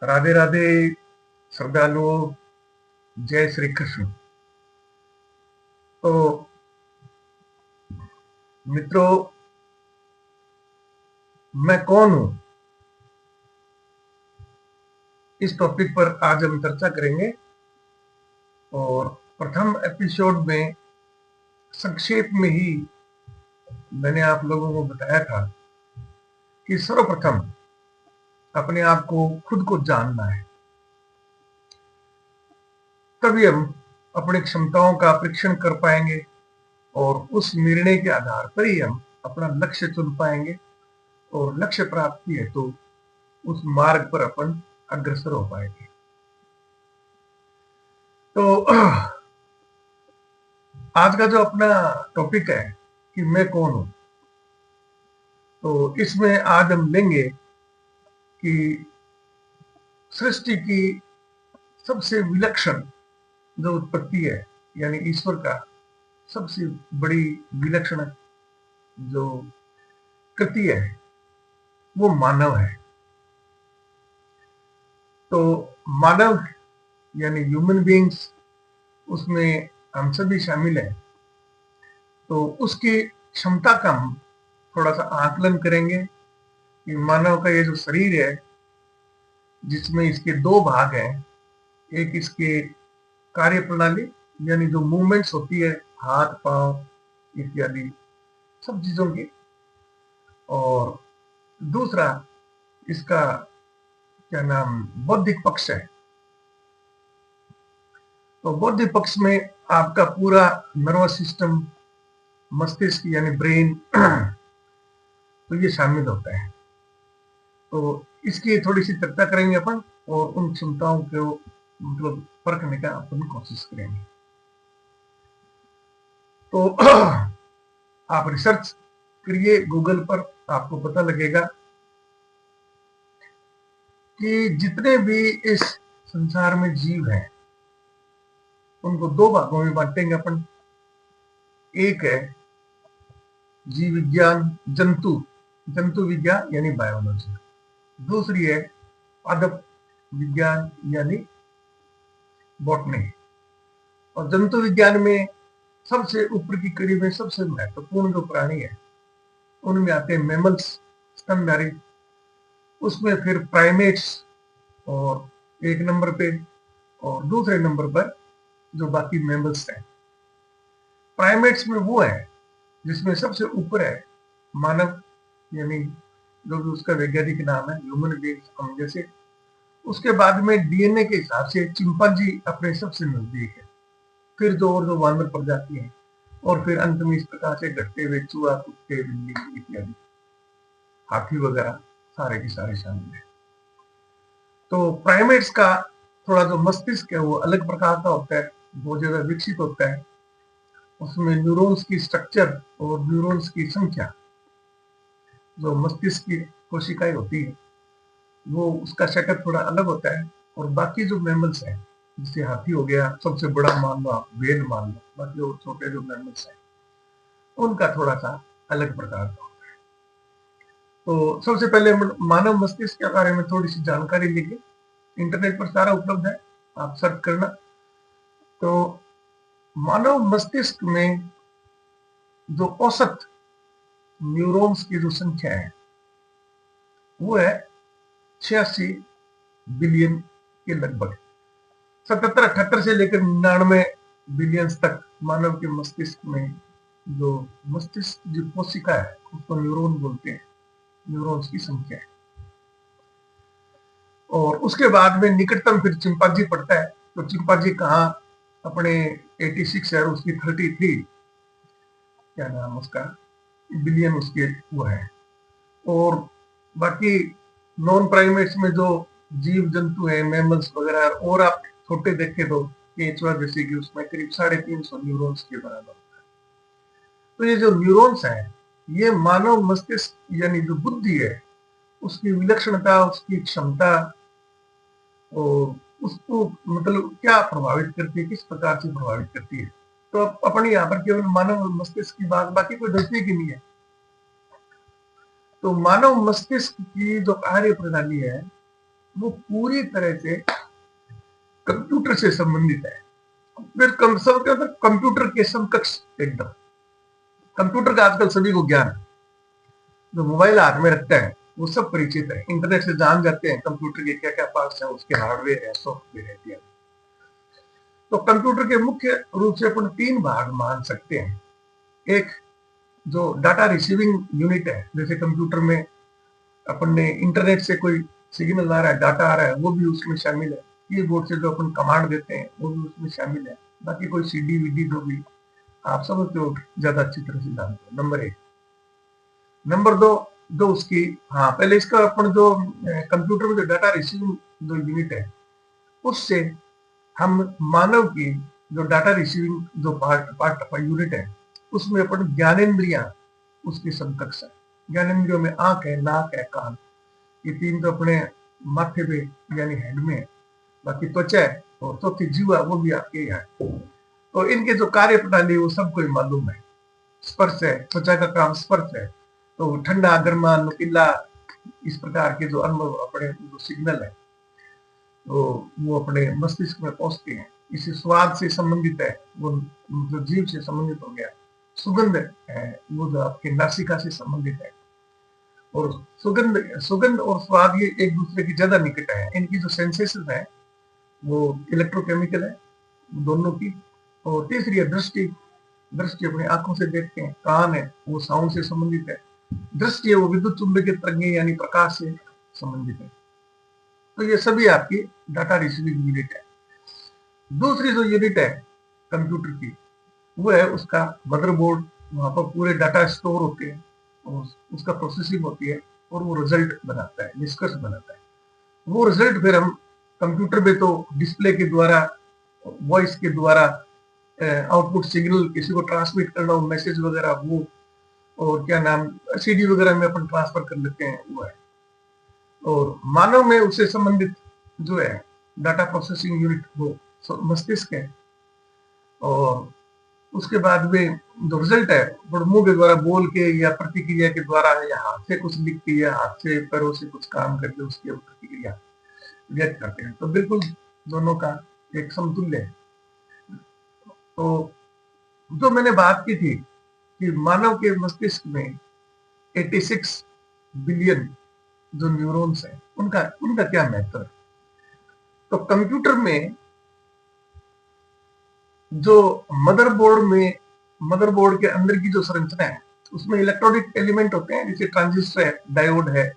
राधे राधे श्रद्धालुओं, जय श्री कृष्ण। तो मित्रों, मैं कौन हूं, इस टॉपिक पर आज हम चर्चा करेंगे। और प्रथम एपिसोड में संक्षेप में ही मैंने आप लोगों को बताया था कि सर्वप्रथम अपने आप को, खुद को जानना है। तभी हम अपनी क्षमताओं का परीक्षण कर पाएंगे और उस निर्णय के आधार पर ही हम अपना लक्ष्य चुन पाएंगे और लक्ष्य प्राप्ति है तो उस मार्ग पर अपन अग्रसर हो पाएंगे। तो आज का जो अपना टॉपिक है कि मैं कौन हूं, तो इसमें आज हम लेंगे कि सृष्टि की सबसे विलक्षण जो उत्पत्ति है, यानी ईश्वर का सबसे बड़ी विलक्षण जो कृति है वो मानव है। तो मानव यानी ह्यूमन बीइंग्स, उसमें हम सभी शामिल हैं। तो उसकी क्षमता का हम थोड़ा सा आकलन करेंगे कि मानव का ये जो शरीर है, जिसमें इसके दो भाग हैं, एक इसके कार्य प्रणाली यानी जो मूवमेंट्स होती है, हाथ पांव इत्यादि सब चीजों की, और दूसरा इसका क्या नाम बौद्धिक पक्ष है। तो बौद्धिक पक्ष में आपका पूरा नर्वस सिस्टम, मस्तिष्क यानी ब्रेन तो ये शामिल होता है। तो इसकी थोड़ी सी चर्चा करेंगे अपन और उन क्षमताओं को मतलब परखने का अपन कोशिश करेंगे। तो आप रिसर्च करिए गूगल पर, आपको पता लगेगा कि जितने भी इस संसार में जीव हैं उनको दो भागों में बांटेंगे अपन। एक है जीव विज्ञान, जंतु जंतु विज्ञान यानी बायोलॉजी। दूसरी है पादप विज्ञान यानी बॉटनी। और जंतु विज्ञान में सबसे ऊपर की कड़ी में सबसे महत्वपूर्ण जो प्राणी है उनमें आते हैं मैमल्स, स्तनधारी। उसमें फिर प्राइमेट्स और एक नंबर पे, और दूसरे नंबर पर जो बाकी मैमल्स हैं। प्राइमेट्स में वो है जिसमें सबसे ऊपर है मानव, यानी जो भी उसका वैज्ञानिक नाम है ह्यूमन बीइंग्स, हम जैसे। उसके बाद में डीएनए के हिसाब से चिंपांजी अपने सबसे नजदीक है, फिर जो और जो वानर प्रजाति है, और फिर अंत में इस प्रकार से घटते हुए चूहा, कुत्ते, बिल्ली इत्यादि, हाथी वगैरह सारे के सारे शामिल है। तो प्राइमेट्स का थोड़ा जो मस्तिष्क है वो अलग प्रकार का होता है, बहुत ज्यादा विकसित होता है। उसमें न्यूरॉन्स की स्ट्रक्चर और न्यूरॉन्स की संख्या, जो मस्तिष्क की कोशिकाएं होती है, वो उसका सेटअप थोड़ा अलग होता है। और बाकी जो मैमल्स हैं, जैसे हाथी हो गया सबसे बड़ा मान लो, व्हेल मान लो, बाकी और छोटे जो मैमल्स हैं उनका थोड़ा सा अलग प्रकार का। तो सबसे पहले मानव मस्तिष्क के बारे में थोड़ी सी जानकारी लेंगे। इंटरनेट पर सारा उपलब्ध है, आप सर्च करना। तो मानव मस्तिष्क में जो औसत न्यूरॉन्स की जो संख्या है वो है 86 बिलियन के लगभग। 77-78 से लेकर 99 बिलियन तक मानव के मस्तिष्क में जो मस्तिष्क जो कोशिका है उसको न्यूरॉन बोलते हैं, न्यूरॉन्स की संख्या है। और उसके बाद में निकटतम फिर चिंपांजी पड़ता है। तो चिंपांजी कहाँ अपने 86 है, उसकी 33 क्या नाम उसका बिलियन उसके वो है। और बाकी नॉन प्राइमेट्स में जो जीव जंतु है, मैमल्स वगैरह, और आप छोटे देखे तो केंचुआ जैसे कि उसमें करीब 350 न्यूरॉन्स के बराबर। तो ये जो न्यूरॉन्स है ये मानव मस्तिष्क यानी जो बुद्धि है उसकी विलक्षणता, उसकी क्षमता और उसको मतलब क्या प्रभावित करती है, किस प्रकार से प्रभावित करती है। तो अपन यहाँ पर केवल मानव मस्तिष्क की बात, बाकी कोई नजदीक ही नहीं है। तो मानव मस्तिष्क की जो कार्य प्रणाली है वो पूरी तरह से कंप्यूटर से संबंधित है। फिर कंप्यूटर के समकक्ष एकदम। कंप्यूटर का आजकल सभी को ज्ञान है, जो मोबाइल हाथ में रखते हैं वो सब परिचित है, इंटरनेट से जान जाते हैं कंप्यूटर के क्या क्या पार्ट्स हैं, उसके हार्डवेयर है, सॉफ्टवेयर है इत्यादि। तो कंप्यूटर के मुख्य रूप से अपन 3 भाग मान सकते हैं। एक जो डाटा रिसीविंग यूनिट है, जैसे कंप्यूटर में अपन ने इंटरनेट से कोई सिग्नल आ रहा है, डाटा आ रहा है, वो भी उसमें शामिल है। कीबोर्ड से जो अपन कमांड देते हैं वो भी उसमें शामिल है। बाकी कोई सीडी वीडी जो भी आप समझते हो, ज्यादा अच्छी तरह से जानते हो। नंबर 1। नंबर 2, जो उसकी पहले इसका अपन जो कंप्यूटर में जो डाटा रिसीविंग जो यूनिट है, उससे हम मानव की जो डाटा रिसीविंग जो पार्ट यूनिट है, उसमें अपन ज्ञानेंद्रियां उसकी समकक्ष है। ज्ञानेंद्रियों में आंख है, नाक है, कान, ये 3 तो अपने माथे पे यानी हेड में है। बाकी त्वचा है और चौथी जीवा, वो भी आपके है। तो इनके जो कार्य प्रणाली वो सबको मालूम है। स्पर्श है, त्वचा का काम स्पर्श है, तो ठंडा, गर्मा, नुकीला, इस प्रकार के जो अनुभव अपने जो सिग्नल है तो वो अपने मस्तिष्क में पहुंचते हैं। इसी स्वाद से संबंधित है, वो जो जीव से संबंधित हो गया। सुगंध है, वो जो आपके नासिका से संबंधित है। और सुगंध और स्वाद ये एक दूसरे की ज्यादा निकट है। इनकी जो सेंसेशन है वो इलेक्ट्रोकेमिकल है दोनों की। और तीसरी है दृष्टि। दृष्टि अपनी आंखों से देखते हैं। कान है, वो साउंड से संबंधित है। दृष्टि है, वो विद्युत चुंबकीय तरंगे यानी प्रकाश से संबंधित है। तो ये सभी आपकी डाटा रिसीविंग यूनिट है। दूसरी जो यूनिट है कंप्यूटर की, वो है उसका मदरबोर्ड। वहां पर पूरे डाटा स्टोर होते हैं और उसका प्रोसेसिंग होती है और वो रिजल्ट बनाता है, निष्कर्ष बनाता है। वो रिजल्ट फिर हम कंप्यूटर में तो डिस्प्ले के द्वारा, वॉइस के द्वारा आउटपुट सिग्नल किसी को ट्रांसमिट करना हो, मैसेज वगैरह, वो और क्या नाम सीडी वगैरह में अपन ट्रांसफर कर लेते हैं, वो है। और मानव में उससे संबंधित जो है डाटा प्रोसेसिंग यूनिट वो मस्तिष्क है। और उसके बाद में जो रिजल्ट है वो मुंह के द्वारा बोल के या प्रतिक्रिया के द्वारा या हाथ से कुछ लिख के या हाथ से पैरों से कुछ काम करके उसकी प्रतिक्रिया व्यक्त करते हैं। तो बिल्कुल दोनों का एक समतुल्य है। तो जो मैंने बात की थी कि मानव के मस्तिष्क में 86 बिलियन जो न्यूरॉन्स हैं, उनका उनका क्या महत्व है। तो कंप्यूटर में जो मदरबोर्ड के अंदर की जो संरचना है, उसमें इलेक्ट्रॉनिक एलिमेंट होते हैं, जैसे ट्रांजिस्टर है, डायोड है,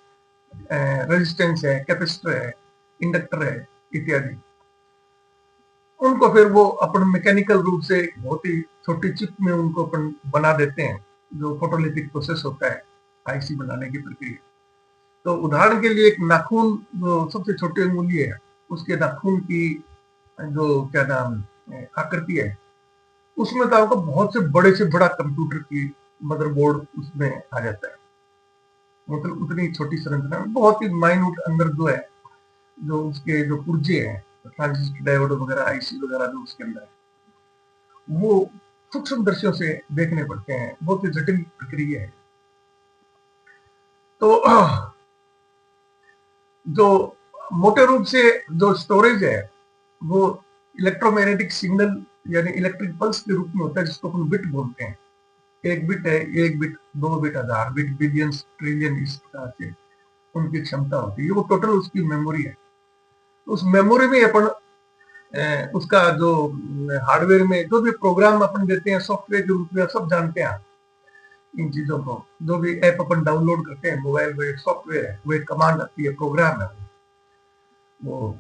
रेजिस्टेंस है, कैपेसिटर है, इंडक्टर है इत्यादि। उनको फिर वो अपन मैकेनिकल रूप से एक बहुत ही छोटी चिप में उनको अपन बना देते हैं, जो फोटोलिथिक प्रोसेस होता है आईसी बनाने की प्रक्रिया। तो उदाहरण के लिए एक नाखून जो सबसे छोटी अंगुली है, उसके नाखून की जो क्या नाम आकृति है, उसमें तो आपको बहुत से बड़ा कंप्यूटर की मदरबोर्ड उसमें आ जाता है। मतलब उतनी छोटी संरचना में बहुत ही माइन्यूट अंदर जो है, जो उसके जो पुर्जे हैं, ट्रांजिस्टर, डायोड वगैरह, आईसी वगैरह जो उसके अंदर है, वो सूक्ष्म दृश्यों से देखने पड़ते हैं। बहुत ही जटिल प्रक्रिया है। तो जो मोटे रूप से जो स्टोरेज है वो इलेक्ट्रोमैग्नेटिक सिग्नल यानी इलेक्ट्रिक पल्स के रूप में होता है, जिसको अपन बिट बोलते हैं। एक बिट है, एक bit, 2 bit, 1000 bit, billions, trillion, इस प्रकार से उनकी क्षमता होती है। वो टोटल उसकी मेमोरी है। उस मेमोरी में अपन उसका जो हार्डवेयर में जो भी प्रोग्राम अपन देते हैं सॉफ्टवेयर के रूप में, सब जानते हैं आप इन चीजों को। जो भी ऐप अपन डाउनलोड करते हैं मोबाइल में, एक सॉफ्टवेयर है, वो एक कमांड आती है, प्रोग्राम है वो।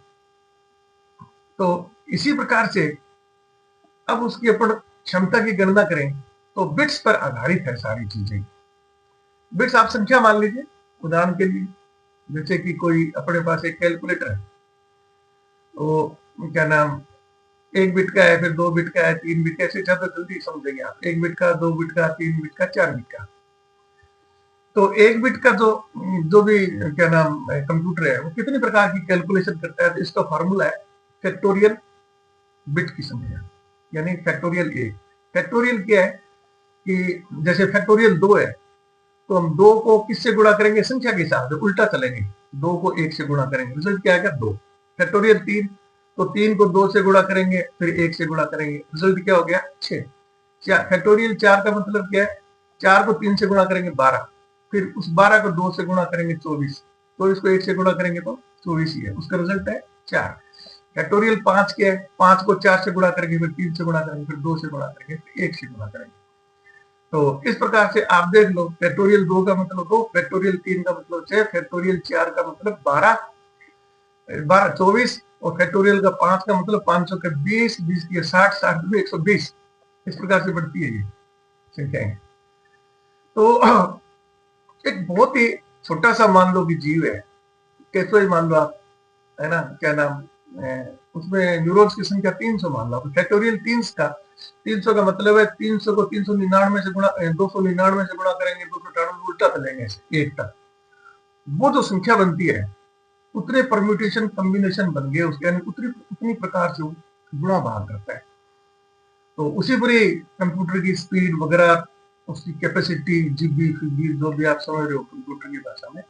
तो इसी प्रकार से अब उसकी अपन क्षमता की गणना करें तो बिट्स पर आधारित है सारी चीजें। बिट्स आप संख्या मान लीजिए उदाहरण के लिए, जैसे कि कोई अपने पास एक कैलकुलेटर है, तो क्या नाम 1 बिट का है, फिर 2 बिट का है, 3 बिट का, ऐसे ज्यादा जल्दी समझेंगे आप। 1 बिट का, 2 बिट का, 3 बिट का, 4 बिट का। तो 1 बिट का जो जो भी क्या नाम कंप्यूटर है, वो कितनी प्रकार की कैलकुलेशन करता है, तो इसका फॉर्मूला है फैक्टोरियल बिट की संख्या, यानी फैक्टोरियल 1। फैक्टोरियल क्या है कि जैसे फैक्टोरियल 2 है, तो हम 2 को किससे गुणा करेंगे, संख्या के हिसाब से उल्टा चलेंगे। 2 को 1 से गुणा करेंगे, रिजल्ट क्या आएगा 2। फैक्टोरियल 3, तो 3 को 2 से गुणा करेंगे, फिर 1 से गुणा करेंगे, रिजल्ट क्या हो गया 6। फैक्टोरियल 4 का मतलब क्या है, 4 को 3 से गुणा करेंगे 12, फिर उस 12 को 2 से गुणा करेंगे 24, 24 को 1 से गुणा करेंगे तो 24 ही है, उसका रिजल्ट है 4। फैक्टोरियल 5 क्या है, 5 को 4 से गुणा करेंगे, फिर 3 से गुणा करेंगे, फिर 2 से गुणा करेंगे, फिर 1 से गुणा करेंगे। तो इस प्रकार से आप देख लो, फैक्टोरियल 2 का मतलब 2, फैक्टोरियल 3 का मतलब 6, फैक्टोरियल 4 का मतलब 12, 24, और फैक्टोरियल का 5 का मतलब 500 के 20, 20 के 60, 60 के 120। इस प्रकार से बढ़ती है ये संख्याएं। तो एक बहुत ही छोटा सा मान लो कि जीव है, कैसे ही मान लो आप, है ना, क्या नाम उसमें न्यूरॉन्स की संख्या 300 मान लो, फैक्टोरियल 300 का मतलब है 300 को 399 से गुणा 299 से गुणा करेंगे, 298 उल्टा चलेंगे एक तक, वो जो संख्या बनती है उतने परम्यूटेशन कॉम्बिनेशन बन गए उसके, यानी उतनी प्रकार से गुणा भाग करता है। तो उसी पर ही कंप्यूटर की स्पीड वगैरह, उसकी कैपेसिटी, जीबी फीबी जो भी आप समझ रहे हो कंप्यूटर की भाषा में,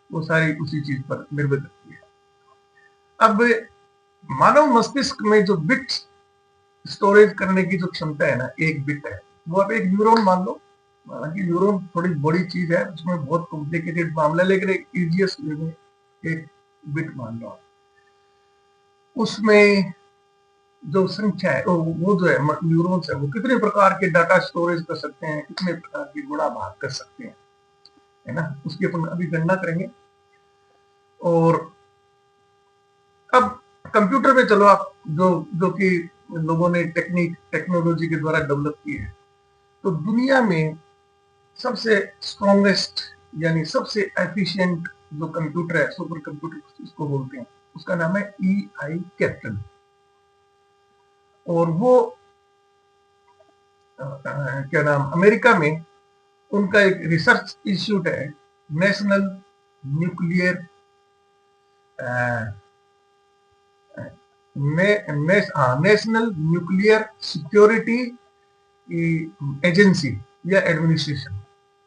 वो सारी उसी चीज पर निर्भर करती है। अब मानव मस्तिष्क में जो बिट स्टोरेज करने की जो क्षमता है ना, एक बिट है, वो आप एक न्यूरॉन मान लो। हालांकि न्यूरॉन थोड़ी बड़ी चीज है, उसमें बहुत कॉम्प्लिकेटेड मामला, लेकिन एक इजिएस्ट में एक बिट मान लो, उसमें जो संख्या है वो जो है न्यूरॉन्स है, वो कितने प्रकार के डाटा स्टोरेज कर सकते हैं, कितने प्रकार की गुणा भाग कर सकते हैं, है ना, उसकी अपन अभी गणना करेंगे। और अब कंप्यूटर में चलो आप, जो जो कि लोगों ने टेक्नोलॉजी के द्वारा डेवलप की है, तो दुनिया में सबसे स्ट्रॉन्गेस्ट यानी सबसे एफिशिएंट जो कंप्यूटर है, सुपर कंप्यूटर इसको बोलते हैं, उसका नाम है EI कैपिटल। और वो क्या नाम, अमेरिका में उनका एक रिसर्च इंस्टीट्यूट है, national nuclear national nuclear security agency या एडमिनिस्ट्रेशन।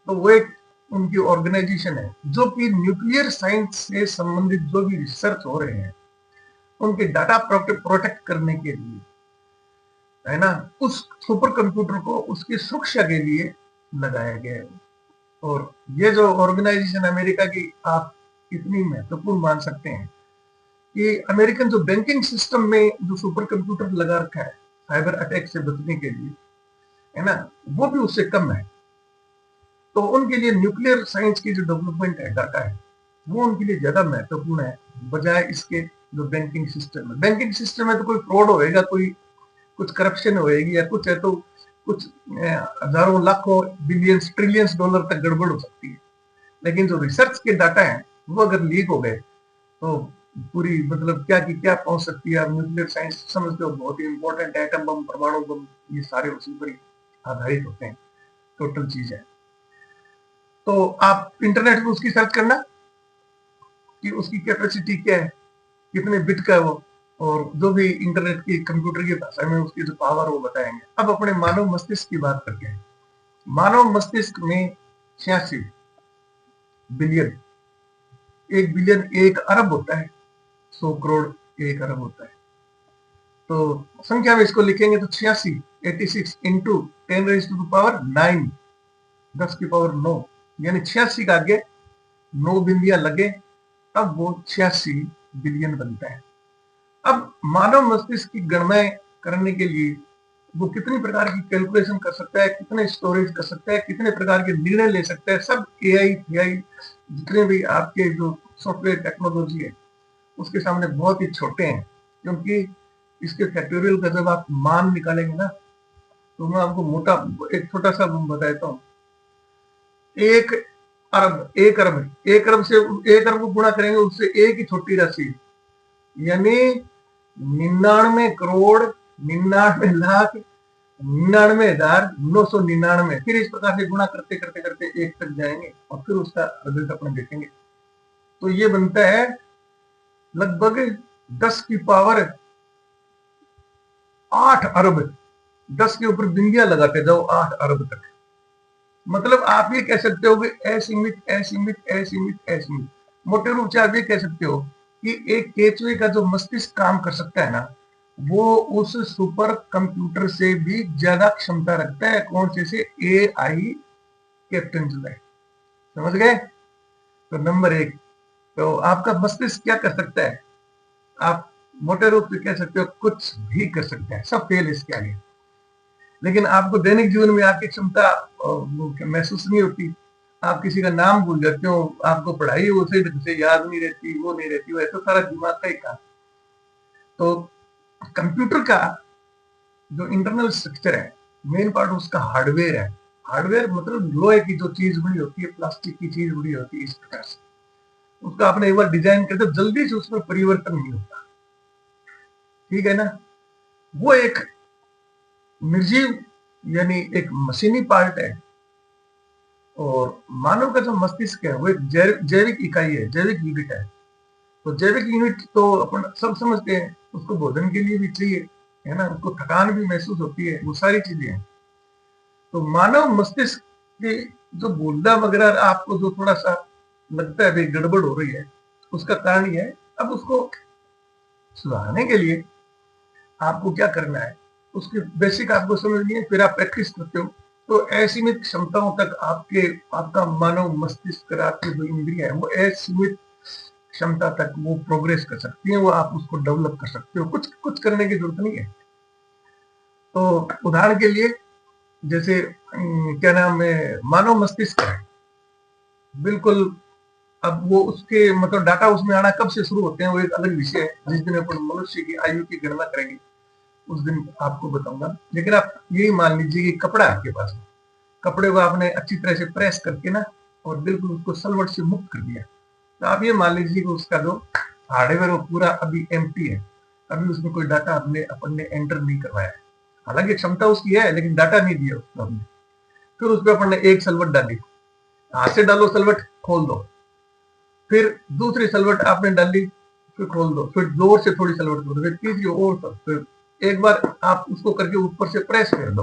तो वो एक उनकी ऑर्गेनाइजेशन है जो कि न्यूक्लियर साइंस से संबंधित जो भी रिसर्च हो रहे हैं उनके डाटा प्रोटेक्ट करने के लिए, है ना, उस सुपर कंप्यूटर को उसकी सुरक्षा के लिए लगाया गया है। और ये जो ऑर्गेनाइजेशन अमेरिका की, आप इतनी महत्वपूर्ण मान सकते हैं कि अमेरिकन जो बैंकिंग सिस्टम में जो सुपर कंप्यूटर लगा रखा है साइबर अटैक से बचने के लिए, है ना, वो भी उससे कम है। तो उनके लिए न्यूक्लियर साइंस की जो डेवलपमेंट है, डाटा है, वो उनके लिए ज्यादा महत्वपूर्ण है बजाय इसके जो बैंकिंग सिस्टम है। बैंकिंग सिस्टम में तो कोई फ्रॉड होएगा, कोई कुछ करप्शन होएगी या कुछ है, तो कुछ हजारों लाखों बिलियंस ट्रिलियंस डॉलर तक गड़बड़ हो सकती है। लेकिन जो रिसर्च के डाटा है वो अगर लीक हो गए तो पूरी मतलब क्या की क्या पहुंच सकती है। आप न्यूक्लियर साइंस समझते हो, बहुत ही इंपॉर्टेंट, एटम बम, परमाणु बम, ये सारे उसी पर ही आधारित होते हैं, टोटल चीज है। तो आप इंटरनेट पे उसकी सर्च करना कि उसकी कैपेसिटी क्या है, कितने बिट का है वो, और जो भी इंटरनेट की कंप्यूटर की भाषा में उसकी जो पावर वो बताएंगे। अब अपने मानव मस्तिष्क की बात करते हैं। मानव मस्तिष्क में 86 बिलियन, 1 बिलियन 1 अरब होता है, 100 करोड़ 1 अरब होता है। तो संख्या में इसको लिखेंगे तो 86 इंटू 10⁹9, 10 की पावर 9, यानी 86 का आगे 9 बिंदियां लगे तब वो 86 बिलियन बनता है। अब मानव मस्तिष्क की गणनाएं करने के लिए वो कितनी प्रकार की कैलकुलेशन कर सकता है, कितने स्टोरेज कर सकता है, कितने प्रकार के निर्णय ले सकता है, सब AI जितने भी आपके जो सॉफ्टवेयर टेक्नोलॉजी है उसके सामने बहुत ही छोटे हैं। क्योंकि इसके फैक्टोरियल का जब आप मान निकालेंगे ना, तो मैं आपको मोटा एक छोटा सा बता देता हूँ। 1 अरब से 1 अरब को गुणा करेंगे उससे एक ही छोटी राशि, यानी 99,99,99,999, फिर इस प्रकार से गुणा करते करते करते एक तक जाएंगे और फिर उसका रिजल्ट अपने देखेंगे। तो ये बनता है लगभग 10 की पावर 8 अरब, 10 के ऊपर बिंदियां लगाते जाओ 8 अरब तक। मतलब आप ये कह सकते हो कि असीमित असीमित असीमित असीमित, मोटे रूप से आप ये कह सकते हो कि एक केचुए का जो मस्तिष्क काम कर सकता है ना, वो उस सुपर कंप्यूटर से भी ज्यादा क्षमता रखता है। कौन से AI कैप्टन जुलाई, समझ गए? तो नंबर एक, तो आपका मस्तिष्क क्या कर सकता है? आप मोटे रूप से कह सकते हो कुछ भी कर सकते हैं, सब फेल इसके आगे। लेकिन आपको दैनिक जीवन में आपकी क्षमता महसूस नहीं होती, आप किसी का नाम भूल जाते हो, आपको पढ़ाई वो सही ढंग से याद नहीं रहती, वो नहीं रहती, वो ऐसा सारा दिमाग का ही काम। तो कंप्यूटर का जो इंटरनल स्ट्रक्चर है, मेन पार्ट उसका हार्डवेयर है। हार्डवेयर मतलब लोहे की जो चीज बड़ी होती है, प्लास्टिक की चीज बड़ी होती है, इस प्रकार से उसका आपने एक बार डिजाइन कर दो, जल्दी से उसमें परिवर्तन नहीं होता, ठीक है ना? वो एक निर्जीव यानी एक मशीनी पार्ट है। और मानव का जो मस्तिष्क है वो एक जैविक इकाई है, जैविक यूनिट है। तो जैविक यूनिट तो अपन सब समझते हैं, उसको भोजन के लिए भी चाहिए, है ना, उसको थकान भी महसूस होती है, वो सारी चीजें हैं। तो मानव मस्तिष्क की जो बोलना वगैरह आपको जो थोड़ा सा लगता है भाई गड़बड़ हो रही है, उसका कारण ये है। अब उसको सुधारने के लिए आपको क्या करना है, उसकी बेसिक आपको समझनी है, फिर आप प्रैक्टिस करते हो तो असीमित क्षमताओं तक आपका मानव मस्तिष्क आपकी जो इंद्रिया है वो असीमित क्षमता तक वो प्रोग्रेस कर सकती है, वो आप उसको डेवलप कर सकते हो, कुछ कुछ करने की जरूरत नहीं है। तो उदाहरण के लिए जैसे क्या नाम है, मानव मस्तिष्क है बिल्कुल। अब वो उसके मतलब डाटा उसमें आना कब से शुरू होते हैं वो एक अलग विषय है, जिस दिन अपन मनुष्य की आयु की गणना करेंगे उस दिन आपको बताऊंगा। लेकिन आप यही मान लीजिए कि कपड़ा है आपके पास, कपड़े को आपने अच्छी तरह से प्रेस करके ना और बिल्कुल उसको सलवट से मुक्त कर दिया, तो आप ये मान लीजिए कि उसका जो हार्डवेयर वो पूरा अभी एम्प्टी है, अभी उसमें कोई डाटा अपन ने एंटर नहीं करवाया है। हालांकि क्षमता उसकी है लेकिन डाटा नहीं दिया उसको हमने। फिर उस पर अपन ने एक सलवट डाली, हाथ से डालो सलवट, खोल दो, फिर दूसरी सलवट आपने डाली, फिर खोल दो, फिर जोर से थोड़ी सलवट करो, फिर तीसरी और सब, फिर एक बार आप उसको करके ऊपर से प्रेस कर दो।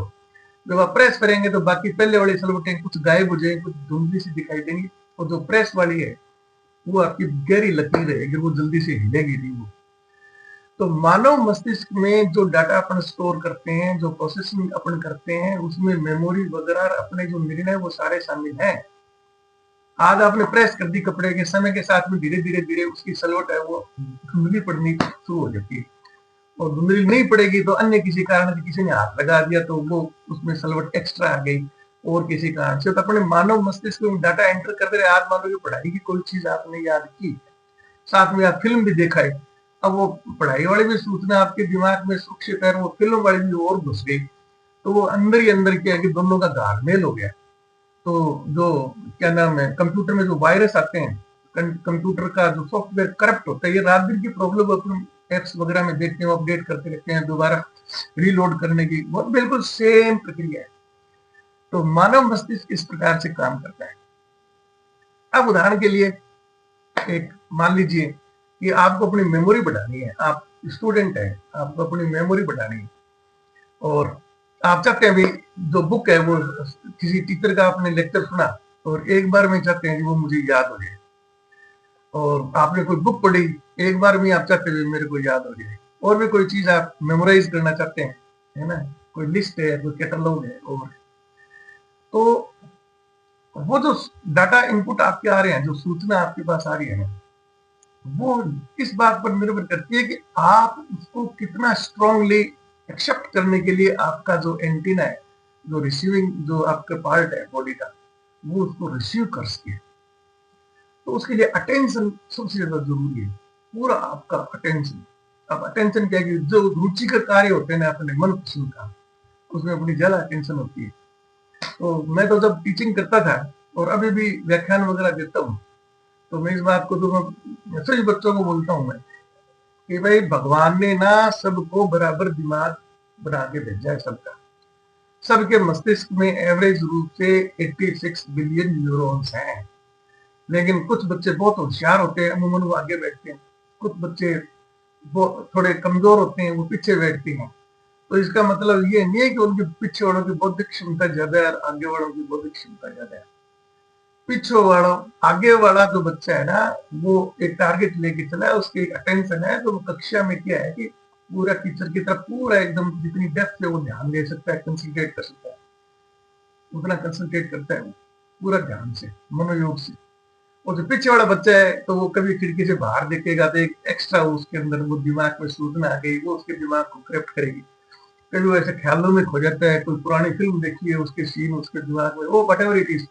जब आप प्रेस करेंगे तो बाकी पहले वाली सलवटें कुछ गायब हो जाएंगी, कुछ धुंधली सी दिखाई देंगी, और जो प्रेस वाली है वो आपकी गहरी लकीर रहेगी, वो जल्दी से हिलेगी नहीं वो। तो मानव मस्तिष्क में जो डाटा अपन स्टोर करते हैं, जो प्रोसेसिंग अपन करते हैं, उसमें मेमोरी वगैरह अपने जो निर्णय वो सारे शामिल हैं। आज आपने प्रेस कर दी कपड़े के, समय के साथ में धीरे धीरे धीरे उसकी सलवट है वो धुंधली पड़नी शुरू हो जाती है, और धुंधली नहीं पड़ेगी तो अन्य किसी कारण से किसी ने हाथ लगा दिया तो वो उसमें सलवट एक्स्ट्रा आ गई, और किसी कारण से। तो अपने मानव मस्तिष्क में डाटा एंटर करते रहे। आज मान लो कि पढ़ाई की कोई चीज आपने याद की, साथ में आप फिल्म भी देखा है, अब वो पढ़ाई वाली भी सूचना आपके दिमाग में सुरक्षित है, वो फिल्म वाली भी और घुस गई, तो वो अंदर ही अंदर क्या है कि दोनों का घालमेल हो गया। तो जो क्या नाम है, कंप्यूटर में जो वायरस आते हैं, कंप्यूटर का जो सॉफ्टवेयर करप्ट होता है, ये रात दिन की प्रॉब्लम अपन एप्स वगैरह में देखते हैं, अपडेट करते रहते हैं, दोबारा रीलोड करने की वो बिल्कुल सेम प्रक्रिया है। तो मानव मस्तिष्क इस प्रकार से काम करता है। अब उदाहरण के लिए एक मान लीजिए कि आपको अपनी मेमोरी बढ़ानी है, आप स्टूडेंट है, आपको अपनी मेमोरी बढ़ानी है, और आप चाहते हैं भाई जो बुक है वो किसी टीचर का आपने लेक्चर सुना और एक बार में चाहते हैं कि वो मुझे याद हो जाए, और आपने कोई बुक पढ़ी एक बार में आप चाहते हैं मेरे को याद हो जाए, और भी कोई चीज आप मेमोराइज करना चाहते हैं, है ना, कोई लिस्ट है, कोई कैटलॉग है, और तो वो जो डाटा इनपुट आपके आ रहे हैं, जो सूचना आपके पास आ रही है, वो इस बात पर निर्भर करती है कि आप उसको कितना स्ट्रांगली एक्सेप्ट करने के लिए आपका जो एंटीना है, जो रिसीविंग जो आपका पार्ट है बॉडी का, वो उसको रिसीव कर सके। तो उसके लिए अटेंशन सबसे ज्यादा जरूरी है, पूरा आपका अटेंशन। अब अटेंशन क्या है कि जो रुचिकर कार्य होते हैं ना अपने मन पसंद का, उसमें अपनी ज्यादा अटेंशन होती है। तो मैं तो जब टीचिंग करता था और अभी भी व्याख्यान वगैरह देता हूँ, तो मैं इस बात को तो मैं सभी बच्चों को बोलता हूँ मैं कि भाई भगवान ने ना सबको बराबर दिमाग बना के भेजा है, सबका, सबके मस्तिष्क में एवरेज रूप से 86 बिलियन न्यूरॉन्स हैं। लेकिन कुछ बच्चे बहुत होशियार होते हैं, अमूमन वो आगे बैठते हैं, कुछ बच्चे वो थोड़े कमजोर होते हैं, वो पीछे बैठते हैं। तो इसका मतलब ये नहीं है कि उनके पीछे वालों की बौद्धिक क्षमता ज्यादा है और आगे वालों की बौद्धिक क्षमता ज्यादा है। पीछे वाला आगे वाला जो बच्चा है ना, वो एक टारगेट लेके चला है, उसकी एक अटेंशन है, तो वो कक्षा में क्या है कि पूरा टीचर की तरफ पूरा एकदम जितनी डेप्थ से वो ध्यान दे सकता है, कंसंट्रेट कर सकता है, उतना कंसंट्रेट करता है वो पूरा ध्यान से, मनोयोग से। और जो पीछे वाला बच्चा है तो वो कभी खिड़की से बाहर देखेगा तो एक एक्स्ट्रा उसके अंदर वो दिमाग में सूचना आ गई, वो उसके दिमाग को करप्ट करेगी। कभी वो ऐसे ख्यालों में खो जाता है, कोई पुरानी फिल्म देखी है, उसके सीन उसके दिमाग में, वो वट एवर इट इज,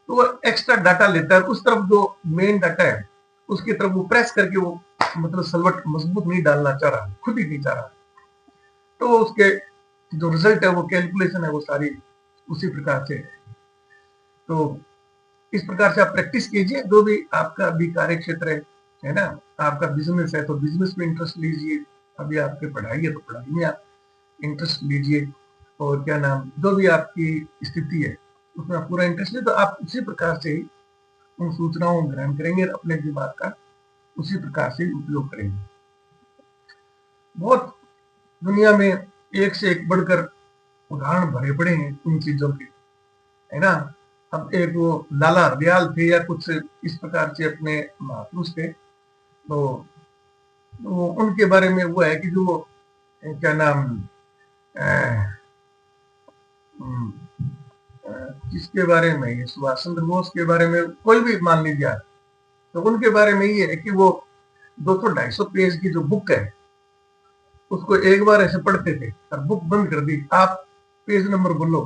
तो वो एक्स्ट्रा डाटा लेता है, उस तरफ जो मेन डाटा है उसकी तरफ वो प्रेस करके वो मतलब सलवट मजबूत नहीं डालना चाह रहा, खुद ही नहीं चाह रहा, तो उसके जो रिजल्ट है वो कैलकुलेशन है वो सारी उसी प्रकार से। तो इस प्रकार से आप प्रैक्टिस कीजिए, जो भी आपका भी कार्य क्षेत्र है ना, आपका बिजनेस है तो बिजनेस में इंटरेस्ट लीजिए, अभी आपकी पढ़ाई है तो पढ़ाई में आप इंटरेस्ट लीजिए, और क्या नाम जो भी आपकी स्थिति है उसमें आप पूरा इंटरेस्ट ले, तो आप उसी प्रकार से ही उन सूचनाओं को ग्रहण करेंगे और अपने दिमाग का उसी प्रकार से उपयोग करेंगे। बहुत दुनिया में एक से एक बढ़कर उदाहरण भरे पड़े हैं उन चीजों के, है ना। अब एक वो लाला हरदयाल थे या कुछ इस प्रकार से अपने महापुरुष थे, तो उनके बारे में वो है कि जो क्या नाम किसके बारे में, ये सुभाष चंद्र बोस के बारे में कोई भी मान लीजिए आप, तो उनके बारे में ये है कि वो 200-250 पेज की जो बुक है उसको एक बार ऐसे पढ़ते थे और बुक बंद कर दी, आप पेज नंबर बोलो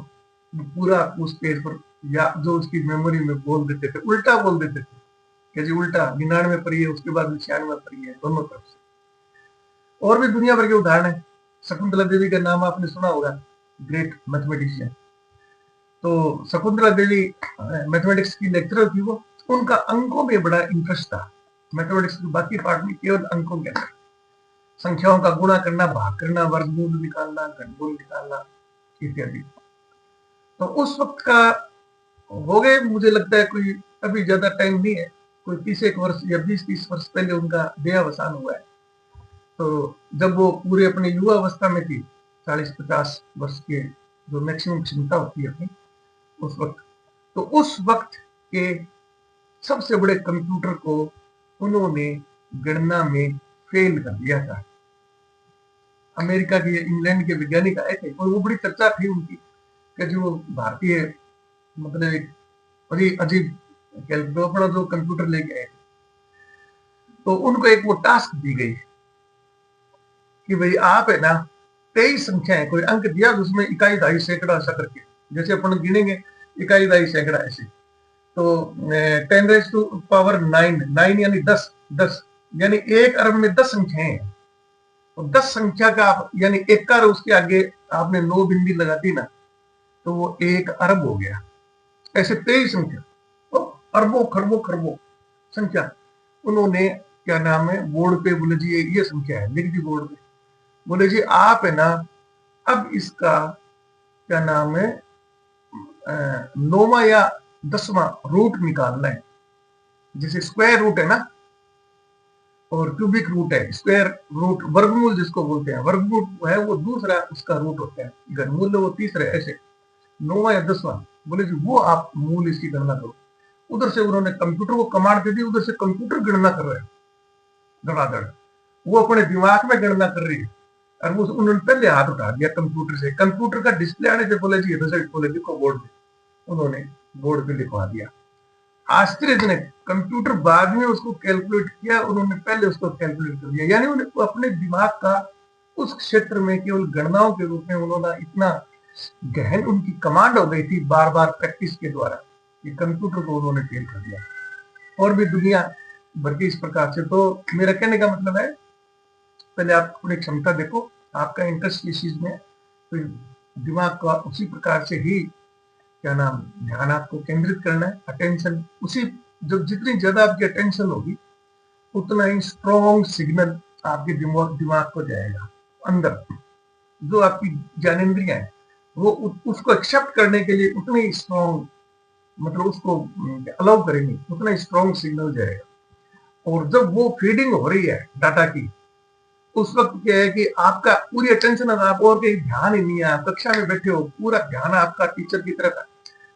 पूरा उस पेज पर, या जो उसकी मेमोरी में बोल देते थे, उल्टा बोल देते थे कि जी उल्टा 99 पढ़ी है, उसके बाद 96 पढ़ी है, दोनों तरफ से। और भी दुनिया भर के उदाहरण है। शकुंतला देवी का नाम आपने सुना होगा, ग्रेट मैथमेटिशियन। तो शकुंतला देवी मैथमेटिक्स की लेक्चरर थी वो, उनका अंकों में बड़ा इंटरेस्ट था, मैथमेटिक्स की बाकी पार्ट में केवल अंकों के अंदर, संख्याओं का गुणा करना, भाग करना, वर्गमूल निकालना, घनमूल निकालना इत्यादि। तो उस वक्त का हो गए, मुझे लगता है कोई अभी ज्यादा टाइम नहीं है, कोई 30 वर्ष या 20-30 वर्ष पहले उनका देहावसान हुआ है। तो जब वो पूरे अपने युवा अवस्था में थी, 40-50 वर्ष के जो मैक्सिमम क्षमता होती है अपनी उस वक्त, तो उस वक्त के सबसे बड़े कंप्यूटर को उन्होंने गणना में फेल कर दिया था। अमेरिका के इंग्लैंड के वैज्ञानिक आए थे और वो बड़ी चर्चा थी उनकी कि जो भारतीय मतलब एक बड़ी अजीब कैलकुलेटर जो कंप्यूटर लेके आए, तो उनको एक वो टास्क दी गई कि भाई आप है ना 23 संख्याएं, कोई अंक दिया उसमें इकाई दहाई सैकड़ा ऐसा करके, जैसे अपन गिनेंगे इकाई दहाई सैकड़ा ऐसे, तो 10⁻⁹ यानी 10 यानी 1 अरब में 10 संख्याएं हैं, तो 10 संख्या का आप यानी एक कार उसके आगे आपने 9 बिंदी लगा दी ना, तो वो 1 अरब हो गया। ऐसे 23 संख्या, तो अरबों खरबों खरबों संख्या उन्होंने क्या नाम है बोर्ड पे बोले जी ये संख्या है, लिख दी बोर्ड पे, बोले जी आप है ना अब इसका क्या नाम है 9वां या 10वां रूट निकालना है, जैसे स्क्वायर रूट है ना और क्यूबिक रूट है, स्क्वायर रूट वर्गमूल जिसको बोलते हैं, वर्गमूल है वो दूसरा उसका रूट होता है, घनमूल वो तीसरा, ऐसे 9वां या 10वां, बोले जी वो आप मूल इसकी गणना करो। उधर से उन्होंने कंप्यूटर को कमांड दे दी, उधर से कंप्यूटर गणना कर रहे हैं धड़ाधड़, वो अपने दिमाग में गणना कर रही है, और वो उन्होंने पहले हाथ उठा दिया कंप्यूटर से, कंप्यूटर का डिस्प्ले आने से बोले जी रिजल्ट, बोले लिखो बोर्ड पे, उन्होंने बोर्ड पे लिखवा दिया। आश्चर्यजनक, कंप्यूटर बाद में उसको कैलकुलेट किया, उन्होंने पहले उसको कैलकुलेट कर दिया, यानी उन्हें अपने दिमाग का उस क्षेत्र में केवल गणनाओं के रूप में उन्होंने इतना गहन उनकी कमांड हो गई थी बार बार प्रैक्टिस के द्वारा, कि कंप्यूटर को उन्होंने फेल कर दिया। और भी दुनिया भर की इस प्रकार से। तो मेरा कहने का मतलब है पहले आप अपनी क्षमता देखो, आपका इंटरेस्ट किस चीज में, तो दिमाग का उसी प्रकार से ही क्या नाम ध्यान आपको केंद्रित करना है, अटेंशन उसी, जब जितनी ज्यादा आपकी अटेंशन होगी उतना ही स्ट्रॉन्ग सिग्नल आपके दिमाग को जाएगा अंदर, जो आपकी ज्ञानेन्द्रियां है वो उसको एक्सेप्ट करने के लिए उतनी स्ट्रॉन्ग, मतलब उसको अलाउ करेंगे, उतना स्ट्रॉन्ग सिग्नल जाएगा। और जब वो फीडिंग हो रही है डाटा की, उस वक्त क्या है कि आपका पूरी अटेंशन, आप और कहीं ध्यान ही नहीं है, आप कक्षा में बैठे हो, पूरा ध्यान आपका टीचर की तरफ है,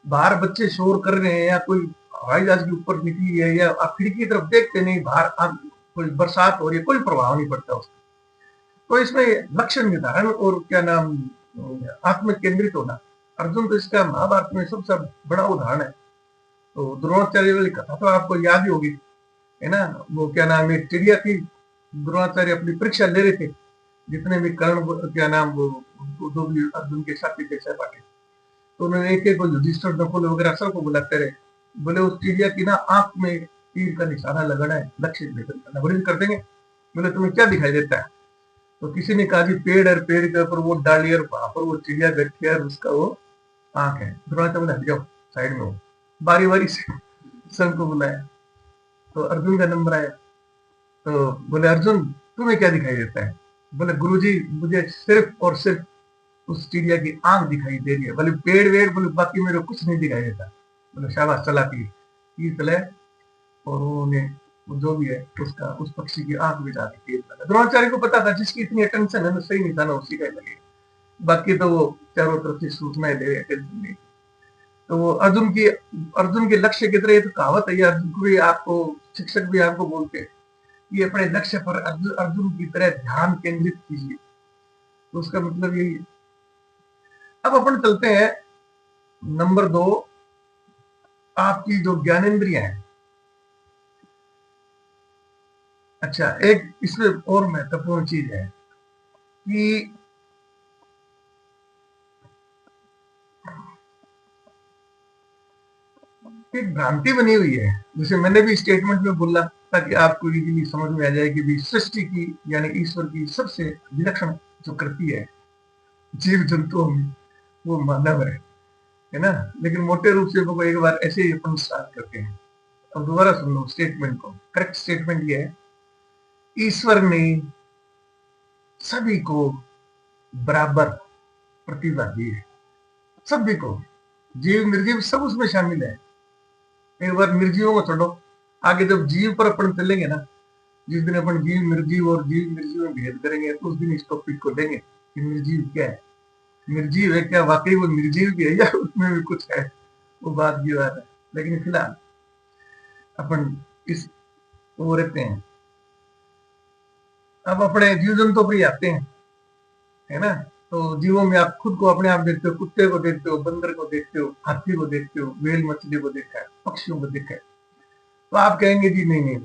बाहर बच्चे शोर कर रहे हैं या कोई हवाई जहाज के ऊपर निकली है या आप खिड़की की तरफ देखते नहीं, बाहर कोई बरसात हो रही है, कोई प्रभाव नहीं पड़ता उसका। तो इसमें लक्ष्य निर्धारण और क्या नाम आत्म केंद्रित होना, अर्जुन तो इसका महाभारत में सबसे बड़ा उदाहरण है। तो द्रोणाचार्य वाली कथा तो आपको याद ही होगी, है ना। वो क्या नाम एक चिड़िया थी, द्रोणाचार्य अपनी परीक्षा ले रहे थे, जितने भी कर्ण क्या नाम वो जो भी अर्जुन के साथी थे सहपाठी, तो उन्होंने एक एक को युधिष्ठिर नकुल वगैरह सबको बुलाते रहे। बोले उस चिड़िया की ना आंख में तीर का निशाना लगाना है, लक्ष्य करना, बोले कर देंगे। बोले तुम्हें क्या दिखाई देता है? तो किसी ने कहा जी पेड़, और पेड़ के ऊपर वो डाली और वहां पर वो चिड़िया बैठी है और उसका वो आंख है। द्रोणाचार्य बोले हट जाओ साइड में हो, बारी बारी से सबको बुलाया। तो अर्जुन का नंबर आया, तो बोले अर्जुन तुम्हें क्या दिखाई देता है? बोले गुरुजी मुझे सिर्फ और सिर्फ उस चिड़िया की आंख दिखाई दे रही है। बोले पेड़ वेड़, बोले बाकी मेरे को कुछ नहीं दिखाई देता। बोले शाबाश चला तीर चले, और उन्होंने जो भी है उसका उस पक्षी की आंख में जाके तीर लगा। द्रोणाचार्य को पता था जिसकी इतनी अटेंशन है ना, सही निशाना उसी का लगेगा, बाकी तो वो चारों तरफ से सूचनाएं ले रहे, टेंशन नहीं। तो वो अर्जुन के लक्ष्य की तरह, ये तो कहावत है, अर्जुन को भी आपको शिक्षक भी आपको बोलते हैं कि अपने लक्ष्य पर अर्जुन की तरह ध्यान केंद्रित कीजिए। तो उसका मतलब यही है। अब अपन चलते हैं नंबर 2, आपकी जो ज्ञानेंद्रियां हैं। अच्छा, एक इसमें और महत्वपूर्ण चीज है कि एक भ्रांति बनी हुई है, जैसे मैंने भी स्टेटमेंट में बोला ताकि आपको इजीली समझ में आ जाए कि भी सृष्टि की यानी ईश्वर की सबसे विलक्षण जो कृति है जीव जंतुओं में, वो मानव है ना। लेकिन मोटे रूप से वो एक बार ऐसे ही अपन स्टार्ट करते हैं। अब दोबारा सुन लो स्टेटमेंट को। करेक्ट स्टेटमेंट ये है, ईश्वर ने सभी को बराबर प्रतिभा दी है, सभी को, जीव निर्जीव सब उसमें शामिल है। एक बार निर्जीवों को छोड़ो, आगे जब जीव पर अपन चलेंगे ना, जिस दिन अपन जीव निर्जीव और जीव निर्जीव में भेद करेंगे, तो उस दिन इस टॉपिक को लेंगे कि निर्जीव क्या है, निर्जीव है क्या, वाकई वो निर्जीव भी है या उसमें भी कुछ है, वो बात की बात है। लेकिन फिलहाल अपन इस वो रहते हैं। अब अपने जीव जंतु पर ही आते हैं, है ना। तो जीवों में आप खुद को अपने आप देखते हो, कुत्ते को देखते हो, बंदर को देखते हो, हाथी को देखते हो, वेल मछली को देखा है, पक्षियों को देखा है। तो आप कहेंगे जी नहीं नहीं,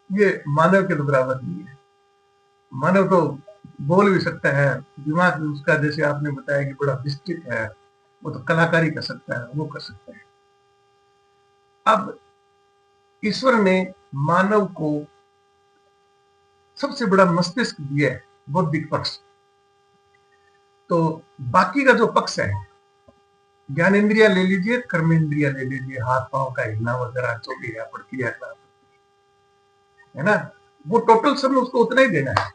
ये मानव के तो बराबर नहीं है। मानव तो बोल भी सकता है, दिमाग भी उसका जैसे आपने बताया कि बड़ा विस्तृत है, वो तो कलाकारी कर सकता है, वो कर सकता है। अब ईश्वर ने मानव को सबसे बड़ा मस्तिष्क दिया है, बौद्धिक पक्ष। तो बाकी का जो पक्ष है, ज्ञानेन्द्रिया ले लीजिए, कर्मेंद्रिया ले लीजिए, हाथ पांव का हिलना वगैरह जो भी है प्रक्रिया, है ना, वो टोटल सब उसको उतना ही देना है।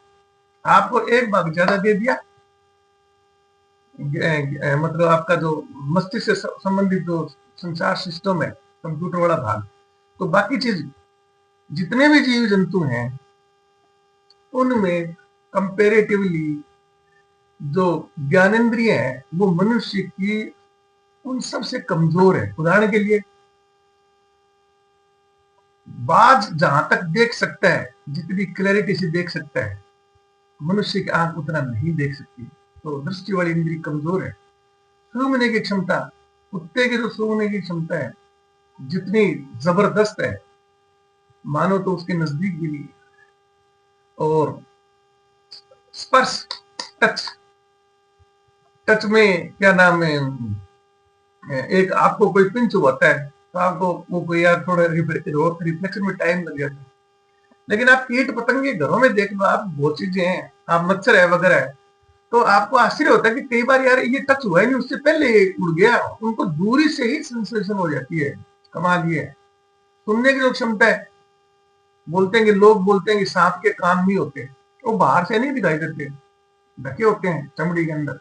आपको एक भाग ज्यादा दे दिया, मतलब आपका जो मस्तिष्क से संबंधित जो संचार सिस्टम है, कंप्यूटर वाला भाग, तो बाकी चीज जितने भी जीव जंतु हैं उनमें कंपेरेटिवली जो ज्ञानेंद्रिय है वो मनुष्य की उन सबसे कमजोर है। उदाहरण के लिए बाज जहां तक देख सकता है, जितनी क्लैरिटी से देख सकता है, मनुष्य की आंख उतना नहीं देख सकती। तो दृष्टि वाली इंद्री कमजोर है। सूंघने की क्षमता, कुत्ते की जो सूंघने की क्षमता है जितनी जबरदस्त है, मानो तो उसके नजदीक भी नहीं। और स्पर्श, टच, टच में क्या नाम है, एक आपको कोई पिंच होता है तो आपको वो कोई यार थोड़ा रिफ्लेक्शन में टाइम लग जाता है। लेकिन आप कीट पतंगे घरों में देख लो, आप बहुत चीजें हैं, आप मच्छर है वगैरह है, तो आपको आश्चर्य होता है कि कई बार यार ये टच हुआ ही नहीं, उससे पहले उड़ गया, उनको दूरी से ही सेंसेशन हो जाती है। कमाल ये है। सुनने की जो क्षमता है, बोलते हैं कि लोग बोलते हैं कि सांप के कान नहीं होते, वो बाहर से नहीं दिखाई देते, ढके होते हैं चमड़ी के अंदर।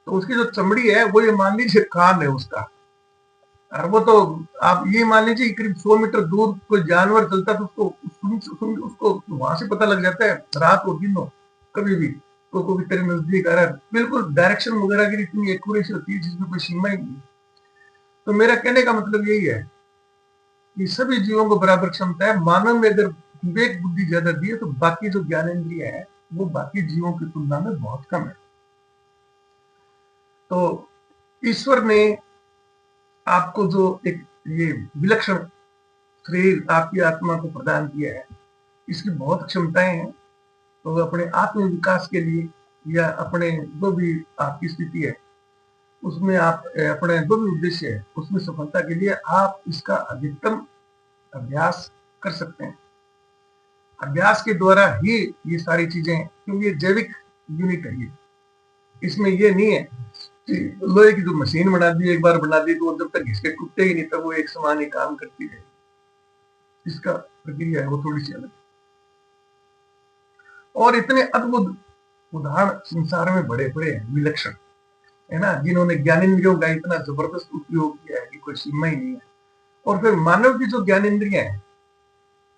तो उसकी जो चमड़ी है वो ये मान लीजिए कान है उसका। और वो तो आप ये मान लीजिए करीब 100 मीटर दूर कोई जानवर चलता है तो उसको वहां से पता लग जाता है, रात हो दिन हो कभी भी तो कोई तेरे नजदीक आ रहा है। बिल्कुल डायरेक्शन वगैरह की इतनी एक्यूरेसी होती है जिसमें कोई सीमा ही नहीं। तो मेरा कहने का मतलब यही है कि सभी जीवों को बराबर क्षमता है। मानव में अगर विवेक बुद्धि ज्यादा दी है तो बाकी जो ज्ञानेंद्रिय है वो बाकी जीवों की तुलना में बहुत कम है। तो ईश्वर ने आपको जो एक ये विलक्षण शरीर आपकी आत्मा को प्रदान किया है, इसकी बहुत क्षमताएं हैं। तो अपने आत्म विकास के लिए या अपने जो भी आपकी स्थिति है उसमें आप अपने जो भी उद्देश्य है उसमें सफलता के लिए आप इसका अधिकतम अभ्यास कर सकते हैं। अभ्यास के द्वारा ही ये सारी चीजें, क्योंकि ये जैविक यूनिट है, ये इसमें ये नहीं है कि लोहे की जो मशीन बना दी, एक बार बना दी तो जब तक घिसके टूटे ही नहीं तब वो एक समान ही काम करती है। इसका प्रक्रिया है वो थोड़ी सी अलग। और इतने अद्भुत उदाहरण संसार में बड़े बड़े विलक्षण है ना, जिन्होंने ज्ञानेंद्रियों का इतना जबरदस्त उपयोग किया है कि कोई सीमा ही नहीं है। और फिर मानव की जो ज्ञानेंद्रियां है,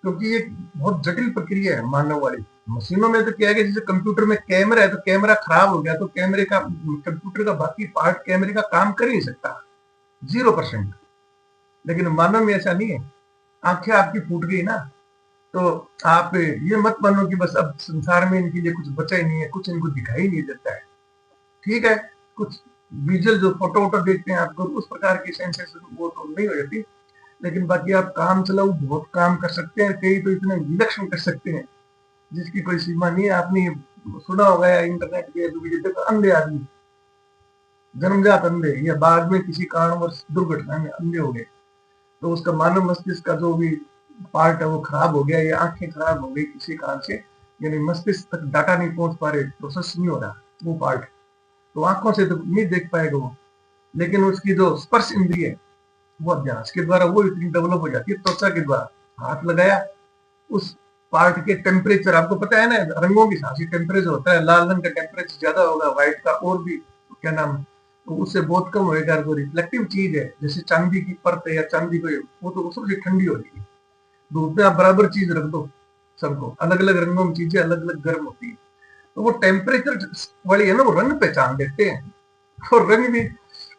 क्योंकि ये बहुत जटिल प्रक्रिया है मानव वाली। मशीनों में तो क्या है कि जैसे कंप्यूटर में कैमरा है तो कैमरा खराब हो गया तो कैमरे का कंप्यूटर का बाकी पार्ट कैमरे का काम कर ही नहीं सकता 0%। लेकिन मानव में ऐसा नहीं है। आंखें आपकी फूट गई ना तो आप ये मत मानो कि बस अब संसार में इनके लिए कुछ बचा ही नहीं है, कुछ इनको दिखाई नहीं देता है। ठीक है, कुछ विजुअल जो फोटो वोटो देखते हैं आपको उस प्रकार की सेंसेशन वो तो नहीं हो जाती, लेकिन बाकी आप काम चलाओ बहुत काम कर सकते हैं। कई तो इतने विलक्षण कर सकते हैं जिसकी कोई सीमा नहीं है। आपने सुना होगा या इंटरनेट पे देखो, अंधे आदमी जन्मजात अंधे या बाद में किसी कारणवश दुर्घटना में अंधे हो गए तो उसका मानव मस्तिष्क का जो भी पार्ट है वो खराब हो गया या आंखें खराब हो गई किसी कारण से, यानी मस्तिष्क तक डाटा नहीं पहुंच पा रहे, प्रोसेस नहीं हो रहा वो पार्ट, तो आंखों से तो नहीं देख पाएगा वो। लेकिन उसकी जो स्पर्श इंद्रिय है वो अभ्यास के द्वारा वो इतनी डेवलप हो जाती है। त्वचा के द्वारा हाथ लगाया, उस पार्ट के टेम्परेचर आपको पता है ना, रंगों के हिसाब से टेम्परेचर होता है। लाल रंग का टेम्परेचर ज्यादा होगा, व्हाइट का और भी क्या नाम, तो उससे बहुत कम होएगा। जो रिफ्लेक्टिव चीज है जैसे चांदी की परत है या चांदी को, वो तो सबसे ठंडी हो जाएगी। धूप में आप बराबर चीज रख दो, सबको अलग अलग रंगों में चीजें अलग अलग गर्म होती है, तो वो टेम्परेचर वाली है ना, वो रंग पहचान देते हैं। और रंग भी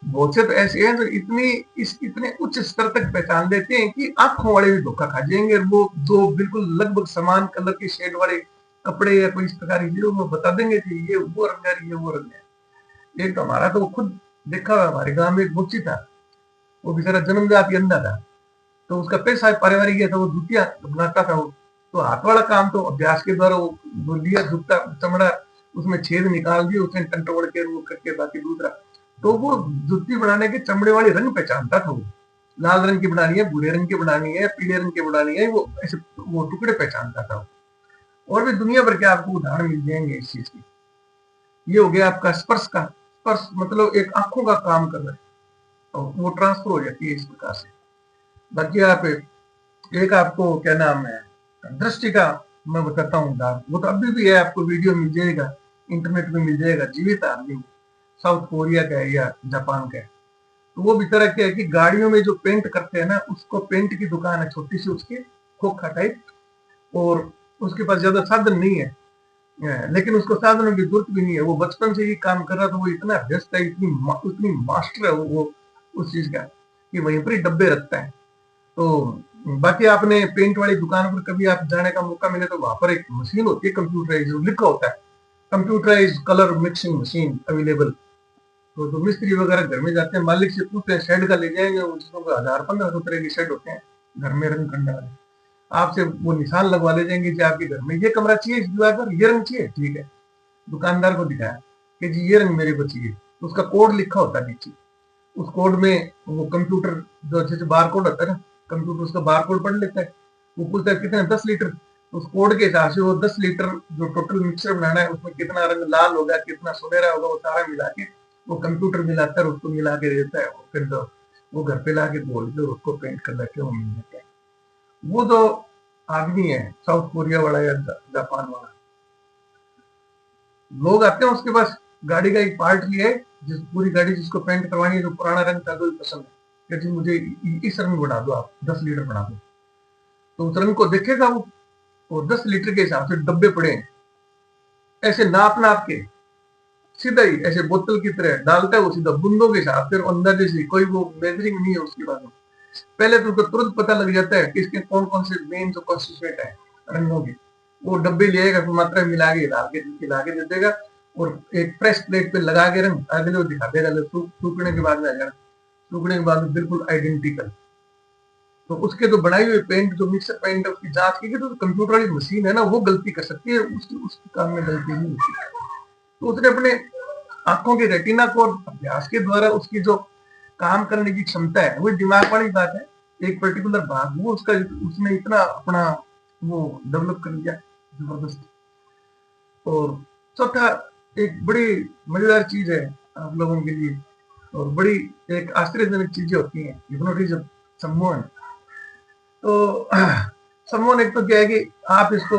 बहुत से तो ऐसे हैं जो इतने उच्च स्तर तक पहचान लेते हैं कि आंखों वाले भी धोखा खा जाएंगे। वो दो बिल्कुल लगभग समान कलर के शेड वाले कपड़े या कोई इस प्रकार की वो बता देंगे कि ये वो रंग है, ये वो रंग है। एक तो हमारा तो खुद देखा हुआ, हमारे गांव में एक बुच्ची था, वो बेचारा जन्मजात ही अंधा था, तो उसका पैसा पारिवारिक था, वो जूतियां बनाता था। वो तो हाथ वाला काम तो अभ्यास के द्वारा वो लिया जूता चमड़ा, उसमें छेद निकाल दिए, उसने टंटोड़ के वो करके बाकी दूसरा, तो वो जूती बनाने के चमड़े वाली रंग पहचानता था। वो लाल रंग की बनानी है, भूरे रंग की बनानी है, पीले रंग की बनानी है, वो ऐसे वो टुकड़े पहचानता था। और भी दुनिया भर के आपको उदाहरण मिल जाएंगे इस चीज की। ये हो गया आपका स्पर्श का। स्पर्श मतलब एक आंखों का काम कर रहा है, तो वो ट्रांसफर हो जाती है इस प्रकार से। बाकी आप एक आपको क्या नाम है दृष्टि का मैं बताता हूँ, वो तो अभी भी है, आपको वीडियो मिल जाएगा, इंटरनेट में मिल जाएगा, जीवित आदमी साउथ कोरिया का है या जापान का है। तो वो भी तरह क्या है कि गाड़ियों में जो पेंट करते हैं ना, उसको पेंट की दुकान है छोटी सी उसकी, खोखा टाइप, और उसके पास ज्यादा साधन नहीं है, लेकिन उसको साधनों की जरूरत भी नहीं है। वो बचपन से ही काम कर रहा था, वो इतना व्यस्त है, इतनी मास्टर है वो उस चीज का कि वहीं पर ही डब्बे रखता है। तो बाकी आपने पेंट वाली दुकान पर कभी आप जाने का मौका मिले तो वहां पर एक मशीन होती है कंप्यूटराइज, लिखा होता है computerise colour mixing machine available. तो जो मिस्त्री वगैरह घर में जाते हैं, मालिक से पूछते हैं शेड का ले जाएंगे, उसको 1000-1500 तरह के शेड होते हैं घर में रंग करने वाले, आपसे वो निशान लगवा ले जाएंगे कि आपके घर में ये कमरा चाहिए, इस दीवार पर ये रंग चाहिए, ठीक है। दुकानदार को दिखाया कि जी ये रंग मेरे को चाहिए, उसका कोड लिखा होता है नीचे। उस कोड में वो कंप्यूटर जो जैसे बार कोड होता है ना, कंप्यूटर उसका बार कोड पढ़ लेता है। वो पूछता है कितने 10 लीटर, उस कोड के हिसाब से वो 10 लीटर जो टोटल मिक्सर बनाना है उसमें कितना रंग लाल होगा, कितना सुनहरा होगा, वो सारा मिला के वो कंप्यूटर मिलाता है, उसको मिला के देता है। फिर तो वो घर पे ला के बोल के उसको पेंट कर लेके वो मिल जाता है। वो जो आदमी है साउथ कोरिया वाला या जापान वाला, लोग आते हैं उसके पास, गाड़ी का एक पार्ट लिया है, जिस पूरी गाड़ी जिसको पेंट करवानी है, जो पुराना रंग था जो पसंद है, जी मुझे इस रंग बना दो, आप 10 लीटर बना दो। तो उस रंग को देखेगा वो 10 लीटर के हिसाब से डब्बे पड़े हैं, ऐसे नाप नाप के सीधा ही ऐसे बोतल की तरह डालता है वो, सीधा बूंदों के हिसाब से अंदाजे से, कोई वो मेजरिंग नहीं है उसके बाद। पहले तो उनको तुरंत पता लग जाता है कि इसके कौन कौन से मेन जो कॉन्स्टिट्यूएंट है रंगों के। वो डब्बे ले फिर मात्रा मिला के ला के दे देगा और एक प्रेस प्लेट पे लगा के रंग अगले वो दिखा देगा। सूखने के बाद में आ जाना, सूखने के बाद में बिल्कुल आइडेंटिकल। तो उसके जो बनाई हुई पेंट जो मिक्सर पेंट है उसकी जांच की तो कंप्यूटराइज मशीन है ना, वो गलती कर सकती है, उसके काम में गलती नहीं होती। तो उसने अपने आंखों के रेटिना को अभ्यास के द्वारा उसकी जो काम करने की क्षमता है, वो दिमाग वाली बात है, एक पर्टिकुलर भाग वो उसका उसने इतना अपना वो डेवलप कर लिया जबरदस्त। और चौथा एक बड़ी मजेदार चीज है आप लोगों के लिए और बड़ी एक आश्चर्यजनक चीजें होती हैं हिप्नोटिज्म सम्मोहन। तो सम्मोहन एक तो क्या है कि आप इसको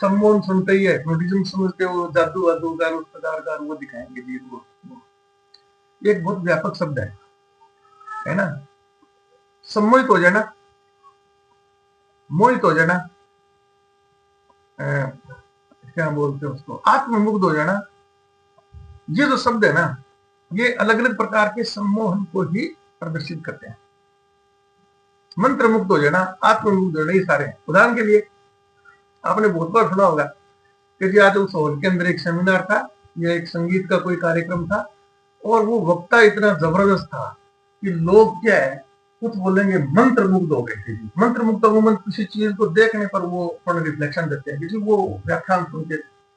सम्मोहन सुनते ही है हिप्नोटिज्म समझते हो जादू वादूगर उस प्रकार का वो दिखाएंगे जी वो एक बहुत व्यापक शब्द है ना। सम्मोहित हो जाना, मोहित हो जाना, क्या बोलते हैं उसको, आत्ममुग्ध हो जाना, ये जो शब्द है ना ये अलग अलग प्रकार के सम्मोहन को ही प्रदर्शित करते हैं। मंत्र मुक्त हो जाना, आत्ममुग्ध हो जाना, ये सारे हैं। उदाहरण के लिए आपने बहुत बार सुना होगा कि जी आज उस हॉल के अंदर एक सेमिनार था या एक संगीत का कोई कार्यक्रम था और वो वक्ता इतना जबरदस्त था कि लोग क्या है कुछ बोलेंगे मंत्र मुग्ध हो गए थे। मंत्र मुग्ध अमूमन किसी चीज को देखने पर वो रिफ्लेक्शन देते हैं कि वो व्याख्यान सुन के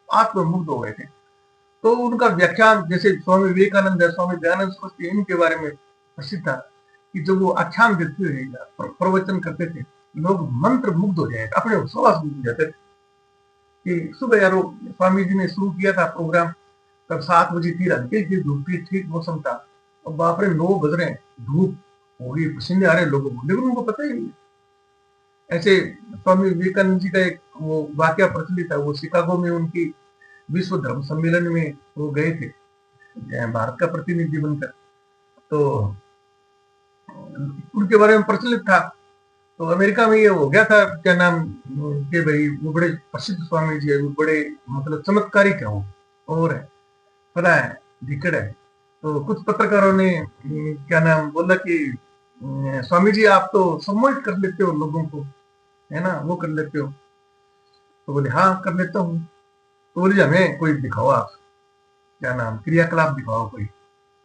आत्ममुग्ध हो गए थे। तो उनका व्याख्यान जैसे स्वामी विवेकानंद है, स्वामी दयानंद सरस्वती, इनके बारे में प्रसिद्ध था कि जब वो आख्यान देते हुए प्रवचन करते थे लोग मंत्र मुग्ध हो जाए, अपने विश्वास मुग्ध हो जाते थे। कि सुबह यारो स्वामी जी ने शुरू किया था प्रोग्राम, तब 7 बजे थी, हल्की थी धूप थी, ठीक मौसम था। अब बाप रे 9 बज रहे हैं, धूप हो गई, पसीने आ रहे लोगों को, लेकिन उनको पता ही नहीं। ऐसे स्वामी विवेकानंद जी का एक वो वाक्य प्रचलित है, वो शिकागो में उनकी विश्व धर्म सम्मेलन में वो गए थे भारत का प्रतिनिधि बनकर। तो उनके बारे में प्रचलित था। तो अमेरिका में ये हो गया था क्या नाम कि भाई वो बड़े प्रसिद्ध स्वामी जी है, वो बड़े मतलब चमत्कारिक है वो और है पता है धिकड़ है। तो कुछ पत्रकारों ने क्या नाम बोला कि स्वामी जी आप तो सम्मोहित कर लेते हो लोगों को, है ना, वो कर लेते हो। तो बोले हाँ कर लेता हूँ। तो बोले हमें कोई दिखाओ आप, क्या नाम क्रियाकलाप दिखाओ कोई,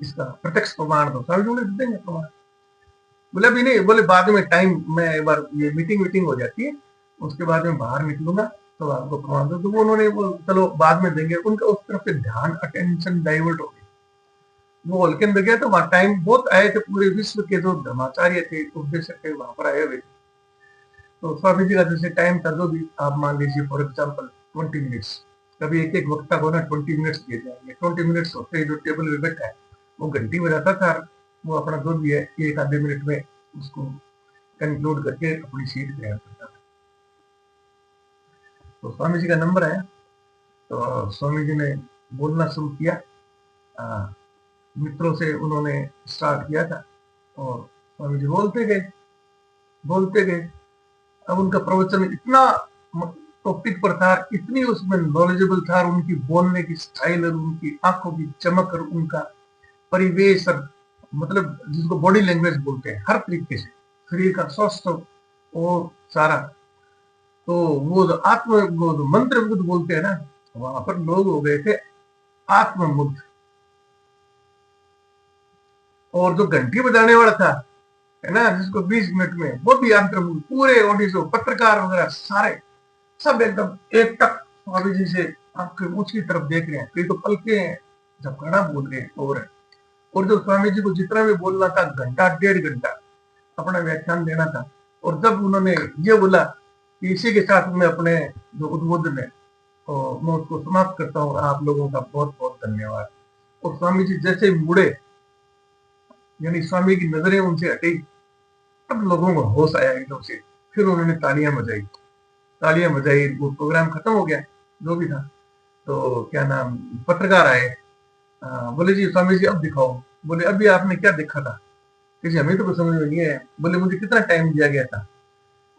इसका प्रत्यक्ष प्रमाण दो। स्वामी जी बोले देंगे प्रमाण। बोले अभी नहीं, बोले बाद में टाइम, मैं एक बार ये मीटिंग हो जाती है उसके बाद में बाहर निकलूंगा तो आपको प्रमाण दो। तो वो उन्होंने वो चलो बाद में देंगे, उनका उस तरफ से ध्यान अटेंशन डाइवर्ट हो गई। वो हॉल के अंदर गया तो वहां टाइम बहुत आए थे, पूरे विश्व के जो धर्माचार्य थे उपदेशक थे वहां पर आए हुए। तो स्वामी जी का जैसे टाइम था जो भी आप मान लीजिए फॉर एग्जाम्पल 20 मिनट्स, कभी एक एक वक्ता को ना 20 मिनट्स दिए जाएंगे। 20 मिनट्स होते ही जो टेबल पे बैठा है वो घंटी में रहता था, वो अपना जो भी है एक आधे मिनट में उसको कंक्लूड करके अपनी सीट तैयार करता था। तो स्वामी जी का नंबर आया तो स्वामी जी ने बोलना शुरू किया, मित्रों से उन्होंने स्टार्ट किया था और स्वामी जी बोलते गए बोलते गए। अब उनका प्रवचन इतना टॉपिक पर था, इतनी उसमें नॉलेजेबल था, और उनकी बोलने की स्टाइल और उनकी आंखों की चमक और उनका परिवेश और मतलब जिसको बॉडी लैंग्वेज बोलते हैं हर तरीके से शरीर का स्वस्थ और सारा। तो वो जो वो जो मंत्र मुग्ध बोलते हैं ना, वहां पर लोग हो गए थे आत्ममुग्ध। और जो घंटी बजाने वाला था है ना जिसको 20 मिनट में, वो भी अंतर्मुग्ध, पूरे ऑडियंस पत्रकार वगैरह सारे सब एकदम एक टक स्वामी जी से आपके मुझ की तरफ देख रहे हैं, कई तो पलके झपकड़ा बोल रहे हैं। और जो स्वामी जी को जितना भी बोलना था घंटा 1.5 घंटा अपना व्याख्यान देना था। और जब उन्होंने ये बोला कि इसी के साथ मैं अपने जो उद्बोधन है तो मैं उसको समाप्त करता हूँ, आप लोगों का बहुत बहुत धन्यवाद। और स्वामी जी जैसे मुड़े, यानी स्वामी की नजरें उनसे हटी, तब लोगों को होश आया एकदम से। फिर उन्होंने तालियां बजाई, वो प्रोग्राम खत्म हो गया जो भी था। तो क्या नाम पत्रकार आए, बोले जी स्वामी जी अब दिखाओ। बोले अभी आपने क्या देखा था? कि हमें तो कुछ समझ में नहीं है। बोले मुझे कितना टाइम दिया गया था?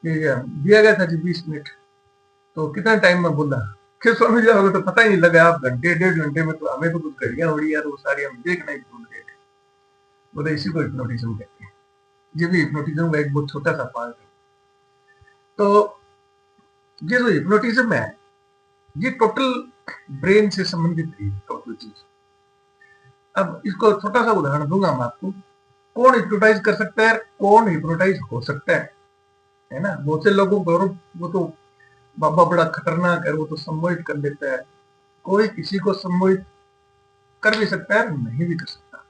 कि दिया गया था जी 20 मिनट। तो कितना टाइम में बोला? फिर स्वामी जी हमें तो पता ही नहीं लगा, आप घंटे 1.5 घंटे में, तो हमें तो कुछ घड़ियां उड़ी यार वो सारी हम देखना ही भूल गए थे। बोले इसी को हिप्नोटिज्म कहते हैं। ये भी हिप्नोटिज्म का एक बहुत छोटा सा पार्ट है। तो ये जो हिप्नोटिज्म है ये टोटल ब्रेन से संबंधित है टोटल चीज। अब इसको छोटा सा उदाहरण दूंगा मैं आपको। कौन हिप्नोटाइज कर सकता है, कौन हिप्नोटाइज हो सकता है ना। बहुत से लोगों को वो तो बाबा बड़ा खतरनाक है, वो तो सम्मोहित कर लेता है। कोई किसी को सम्मोहित कर भी सकता है, नहीं भी कर सकता,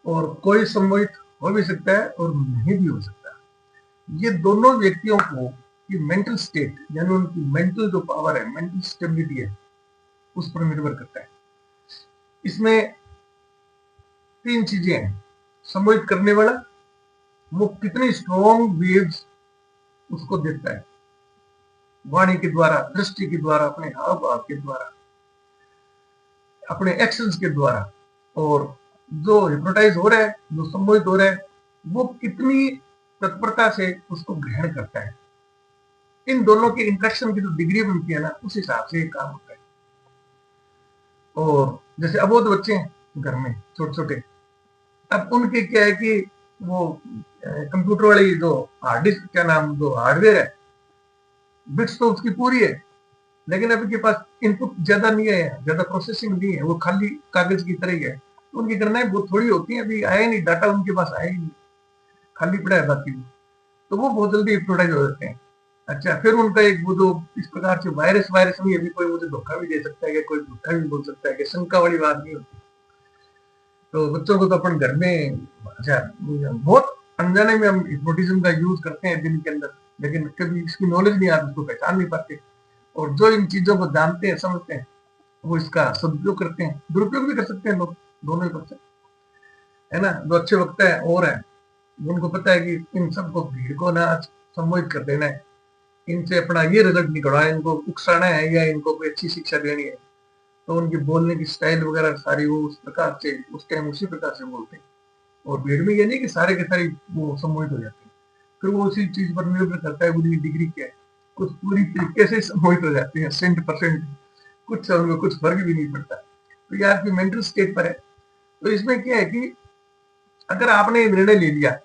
और कोई सम्मोहित हो भी सकता है और नहीं भी हो सकता। ये दोनों व्यक्तियों को ये मेंटल स्टेट यानी उनकी मेंटल जो पावर है, मेंटल स्टेबिलिटी है, उस पर निर्भर करता है। इसमें तीन चीजें हैं। सम्मोहित करने वाला वो कितनी स्ट्रॉन्ग वेव्स उसको देता है, वाणी के द्वारा, दृष्टि के द्वारा, अपने हाव भाव के द्वारा, अपने एक्शंस के द्वारा। और जो हिप्नोटाइज हो रहा है, जो सम्मोहित हो रहा है, वो कितनी तत्परता से उसको ग्रहण करता है। इन दोनों की इंट्रैक्शन की जो डिग्री बनती है ना, उस हिसाब से ये काम होता है। और जैसे अबोध बच्चे हैं घर में छोटे छोटे, अब उनके क्या है कि वो कंप्यूटर वाली जो हार्ड डिस्क, क्या नाम, जो हार्डवेयर है, बिट्स तो उसकी पूरी है, लेकिन अभी के पास इनपुट ज्यादा नहीं है, ज्यादा प्रोसेसिंग नहीं है, वो खाली कागज की तरह ही है। तो उनकी गणनाएं बहुत थोड़ी होती हैं, अभी आया नहीं डाटा, उनके पास आया ही नहीं, खाली पड़ा है बाकी वो। तो वो बहुत जल्दी हिप्नोटाइज हो जाते हैं। अच्छा, फिर उनका एक वो जो इस प्रकार से वायरस वायरस में अभी कोई मुझे धोखा भी दे सकता है, कि कोई झूठा भी बोल सकता है, कि शंका वाली बात नहीं होती। तो बच्चों को तो अपन घर में, अच्छा, बहुत अनजाने में हम हिप्नोटिज्म का यूज करते हैं दिन के अंदर, लेकिन कभी इसकी नॉलेज नहीं आती, इसको पहचान नहीं पाते। और जो इन चीजों को जानते हैं, समझते हैं, वो इसका सदुपयोग करते हैं, दुरुपयोग भी कर सकते हैं लोग, दोनों ही कर सकते है ना। जो अच्छे वक्त है और है, उनको पता है कि इन सबको, भीड़ को ना सम्मोहित कर देना है, इनसे अपना ये रिजल्ट निकलवाना है, इनको उकसाना है या इनको कोई अच्छी शिक्षा देनी है। तो उनकी बोलने की स्टाइल वगैरह सारी वो उस प्रकार से, उस टाइम उसी प्रकार से बोलते हैं। और भीड़ में ये नहीं कि सारे के सारे वो सम्मोहित हो जाते हैं, फिर वो उसी चीज पर निर्भर करता है उनकी डिग्री क्या है। कुछ पूरी तरीके से सम्मोहित हो जाते हैं 100%, कुछ उनको कुछ फर्क भी नहीं पड़ता। तो ये आपकी मेंटल स्टेट पर है। तो इसमें क्या है कि अगर आपने निर्णय ले लिया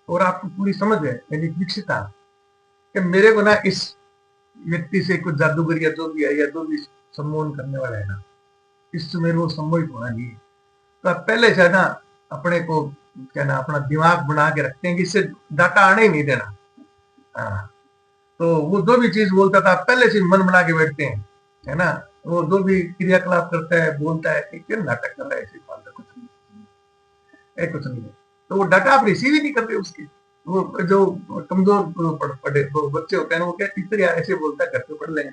और आपको पूरी समझ है, यानी विकसित कि मेरे को ना इस व्यक्ति से कुछ जादूगर या जो भी है, या जो भी सम्मोहन करने वाला है ना, इससे मेरे को सम्मोहित होना नहीं है। तो आप पहले से ना अपने को, क्या ना, अपना दिमाग बना के रखते हैं कि इससे डाटा आने ही नहीं देना। हाँ, तो वो जो भी चीज बोलता था पहले से मन बना के बैठते हैं, है ना। वो जो भी क्रियाकलाप करता है, बोलता है कि क्यों नाटक कर रहा है, ऐसे फालतू कुछ नहीं है, कुछ नहीं है। तो वो डाटा आप रिसीव ही नहीं करते उसके। वो जो कमजोर पढ़े वो बच्चे होते हैं, वो क्या, टीचर यार ऐसे बोलता है, घर पे पढ़ लेंगे,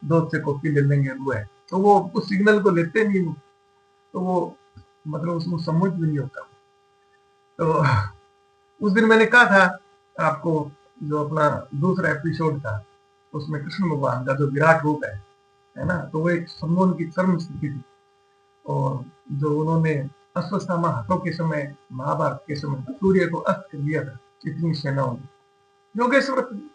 दोस्त से कॉपी ले लेंगे, वो है। तो वो उस सिग्नल को लेते नहीं वो, तो वो मतलब उसमें सम्मोहित भी नहीं होता। तो उस दिन मैंने कहा था आपको, जो अपना दूसरा एपिसोड था, उसमें कृष्ण भगवान का जो विराट रूप है ना, तो वो एक सम्मोहन की चरम स्थिति थी। और जो उन्होंने अश्वत्थामा हाथों के समय, महाभारत के समय सूर्य को अस्त कर दिया था इतनी सेनाओं ने, योगेश्वर थी,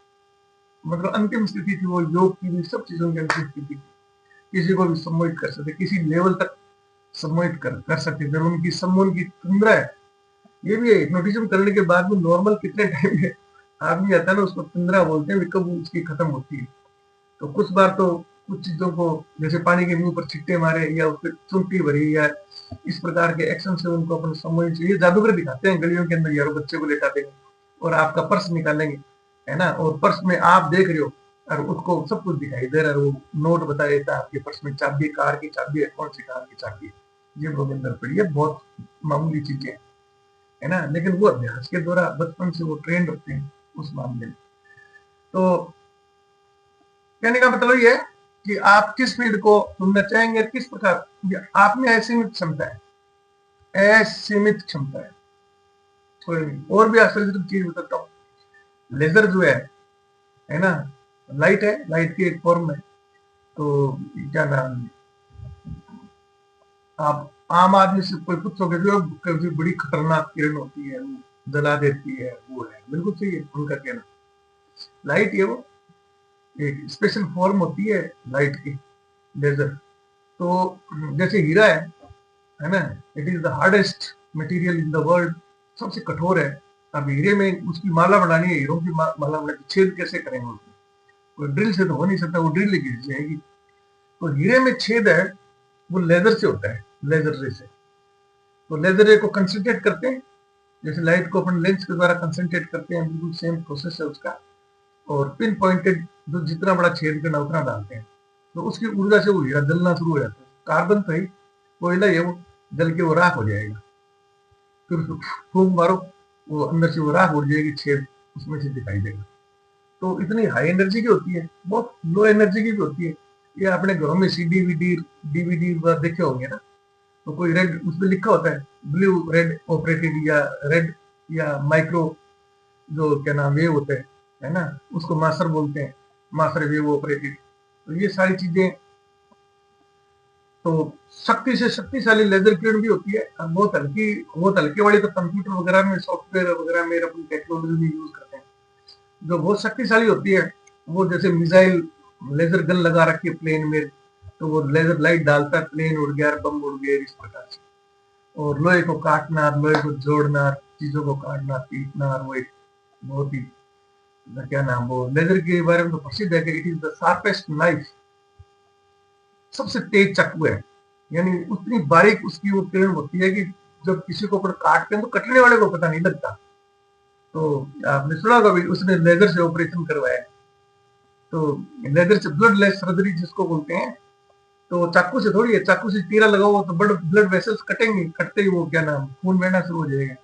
मतलब अंतिम स्थिति थी वो, योग की भी, सब चीजों की अंतिम स्थिति थी। किसी को भी सम्मोहित कर सकते, किसी लेवल तक सम्मोहित कर सकते थे। उनकी सम्मोहन की तंद्रा है। ये भी है, हिप्नोटिज्म करने के बाद में नॉर्मल कितने टाइम में आदमी आता है ना, उसको तंद्रा बोलते हैं, कब उसकी खत्म होती है। तो कुछ बार तो कुछ चीजों को, जैसे पानी के मुंह पर छिट्टे मारे, या उस पर चुनटी भरी, या इस प्रकार के एक्शन से उनको अपने सम्मोहित, ये जादूगर दिखाते हैं गलियों के अंदर, यारो बच्चे को लेटा देंगे और आपका पर्स निकालेंगे, है ना, और पर्स में आप देख रहे हो और उसको सब कुछ दिखाई दे रहा है, वो नोट बता देता है आपके पर्स में चाबी, कार की चाबी है, कौन सी कार की चाबी है, ये लोग अंदर पड़ी है, बहुत मामूली चीजें, है ना। लेकिन वो अभ्यास के द्वारा बचपन से वो ट्रेंड होते हैं उस मामले में। तो कहने का मतलब ये है कि आप किस फील्ड को चुनना चाहेंगे, किस प्रकार, आप में असीमित क्षमता है, असीमित क्षमता है, कोई नहीं। और भी आश्चर्य चीज बताता हूँ, लेजर जो है ना, लाइट है, लाइट की एक फॉर्म है। तो क्या नाम, आप आम आदमी से कोई पूछोगे जो कभी बड़ी खतरनाक किरण होती है, वो जला देती है, वो है, बिल्कुल सही है उनका कहना। लाइट है वो, एक स्पेशल फॉर्म होती है लाइट की, लेजर। तो जैसे हीरा है ना, it is the hardest material in the world, सबसे कठोर है। अब हीरे में उसकी माला बनानी है, हीरो की माला बनानी, छेद कैसे करेंगे उसमें? कोई ड्रिल से तो हो नहीं सकता, वो ड्रिल घिस जाएगी। तो हीरे में छेद है वो लेजर से होता है, लेजर रे से। तो लेजर रे को कंसंट्रेट करते हैं, जैसे लाइट को अपन लेंस के द्वारा कंसंट्रेट करते हैं, बिल्कुल सेम प्रोसेस है उसका। और पिन पॉइंटेड जो जितना बड़ा छेद करना उतना डालते हैं, तो उसकी ऊर्जा से वो हीरा जलना शुरू हो जाता है। कार्बन तो ही कोयला है, वो जल के वो राख हो जाएगा। फिर उसको फूंक मारो, वो अंदर से वो राख उड़ जाएगी, छेद उसमें से दिखाई देगा। तो इतनी हाई एनर्जी की होती है, बहुत लो एनर्जी की भी होती है। ये अपने घरों में सीडी वीडी डीवीडी देखे होंगे ना, तो कोई रेड उसमें लिखा होता है, ब्लू रेड ऑपरेटेड या रेड या माइक्रो जो क्या नाम वेव होते हैं, है ना, उसको मास्टर बोलते हैं, मास्टर वेव ऑपरेटेड। तो ये सारी चीजें, तो शक्ति से शक्तिशाली लेजर किरण भी होती है। बहुत हल्के वाली तो कंप्यूटर वगैरह में, सॉफ्टवेयर वगैरह में अपनी टेक्नोलॉजी में यूज करते हैं। जो बहुत शक्तिशाली होती है, वो जैसे मिसाइल लेजर गन लगा रखी है प्लेन में, तो वो लेजर लाइट डालता है, प्लेन उड़ गया, बम उड़ गया, इस प्रकार से। और लोहे को काटना, लोहे को जोड़ना, चीजों को काटना, पीटना, और वो एक बहुत ही क्या नाम, वो लेजर के बारे में तो प्रसिद्ध है कि it is the sharpest knife, सबसे तेज चाकू है। यानी उतनी बारीक उसकी वो किरण होती है कि जब किसी को काटते हैं तो कटने वाले को पता नहीं लगता। तो आपने सुना होगा उसने लेजर से ऑपरेशन करवाया, तो लेजर से ब्लड लेस सर्जरी जिसको बोलते हैं। तो चाकू से थोड़ी है, चाकू से तीरा लगाओ तो ब्लड वेसल्स कटेंगे, कटते ही वो क्या नाम खून बहना शुरू हो जाएगा।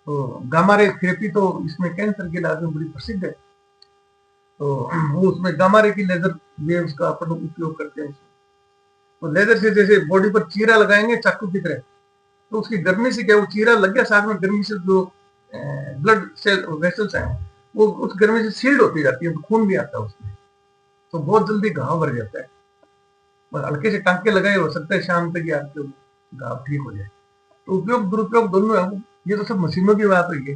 तो गामा रे थेरेपी तो इसमें कैंसर के इलाज में बड़ी प्रसिद्ध है। तो वो उसमें गामा रे की लेजर वेव्स का अपन उपयोग करते हैं। तो लेजर से जैसे बॉडी पर चीरा लगाएंगे चाकू की तरह, तो उसकी गर्मी से क्या, वो चीरा लग गया, साथ में गर्मी से जो ब्लड सेल वेसल्स हैं वो उस गर्मी से सील्ड होती जाती है, तो खून भी आता है उसमें, तो बहुत जल्दी घाव भर जाता है। और हल्के से टांके लगाए, हो सकता है शाम तक ही आपके घाव ठीक हो जाए। तो उपयोग दुरुपयोग दोनों है। ये तो सब मशीनों की बात हुई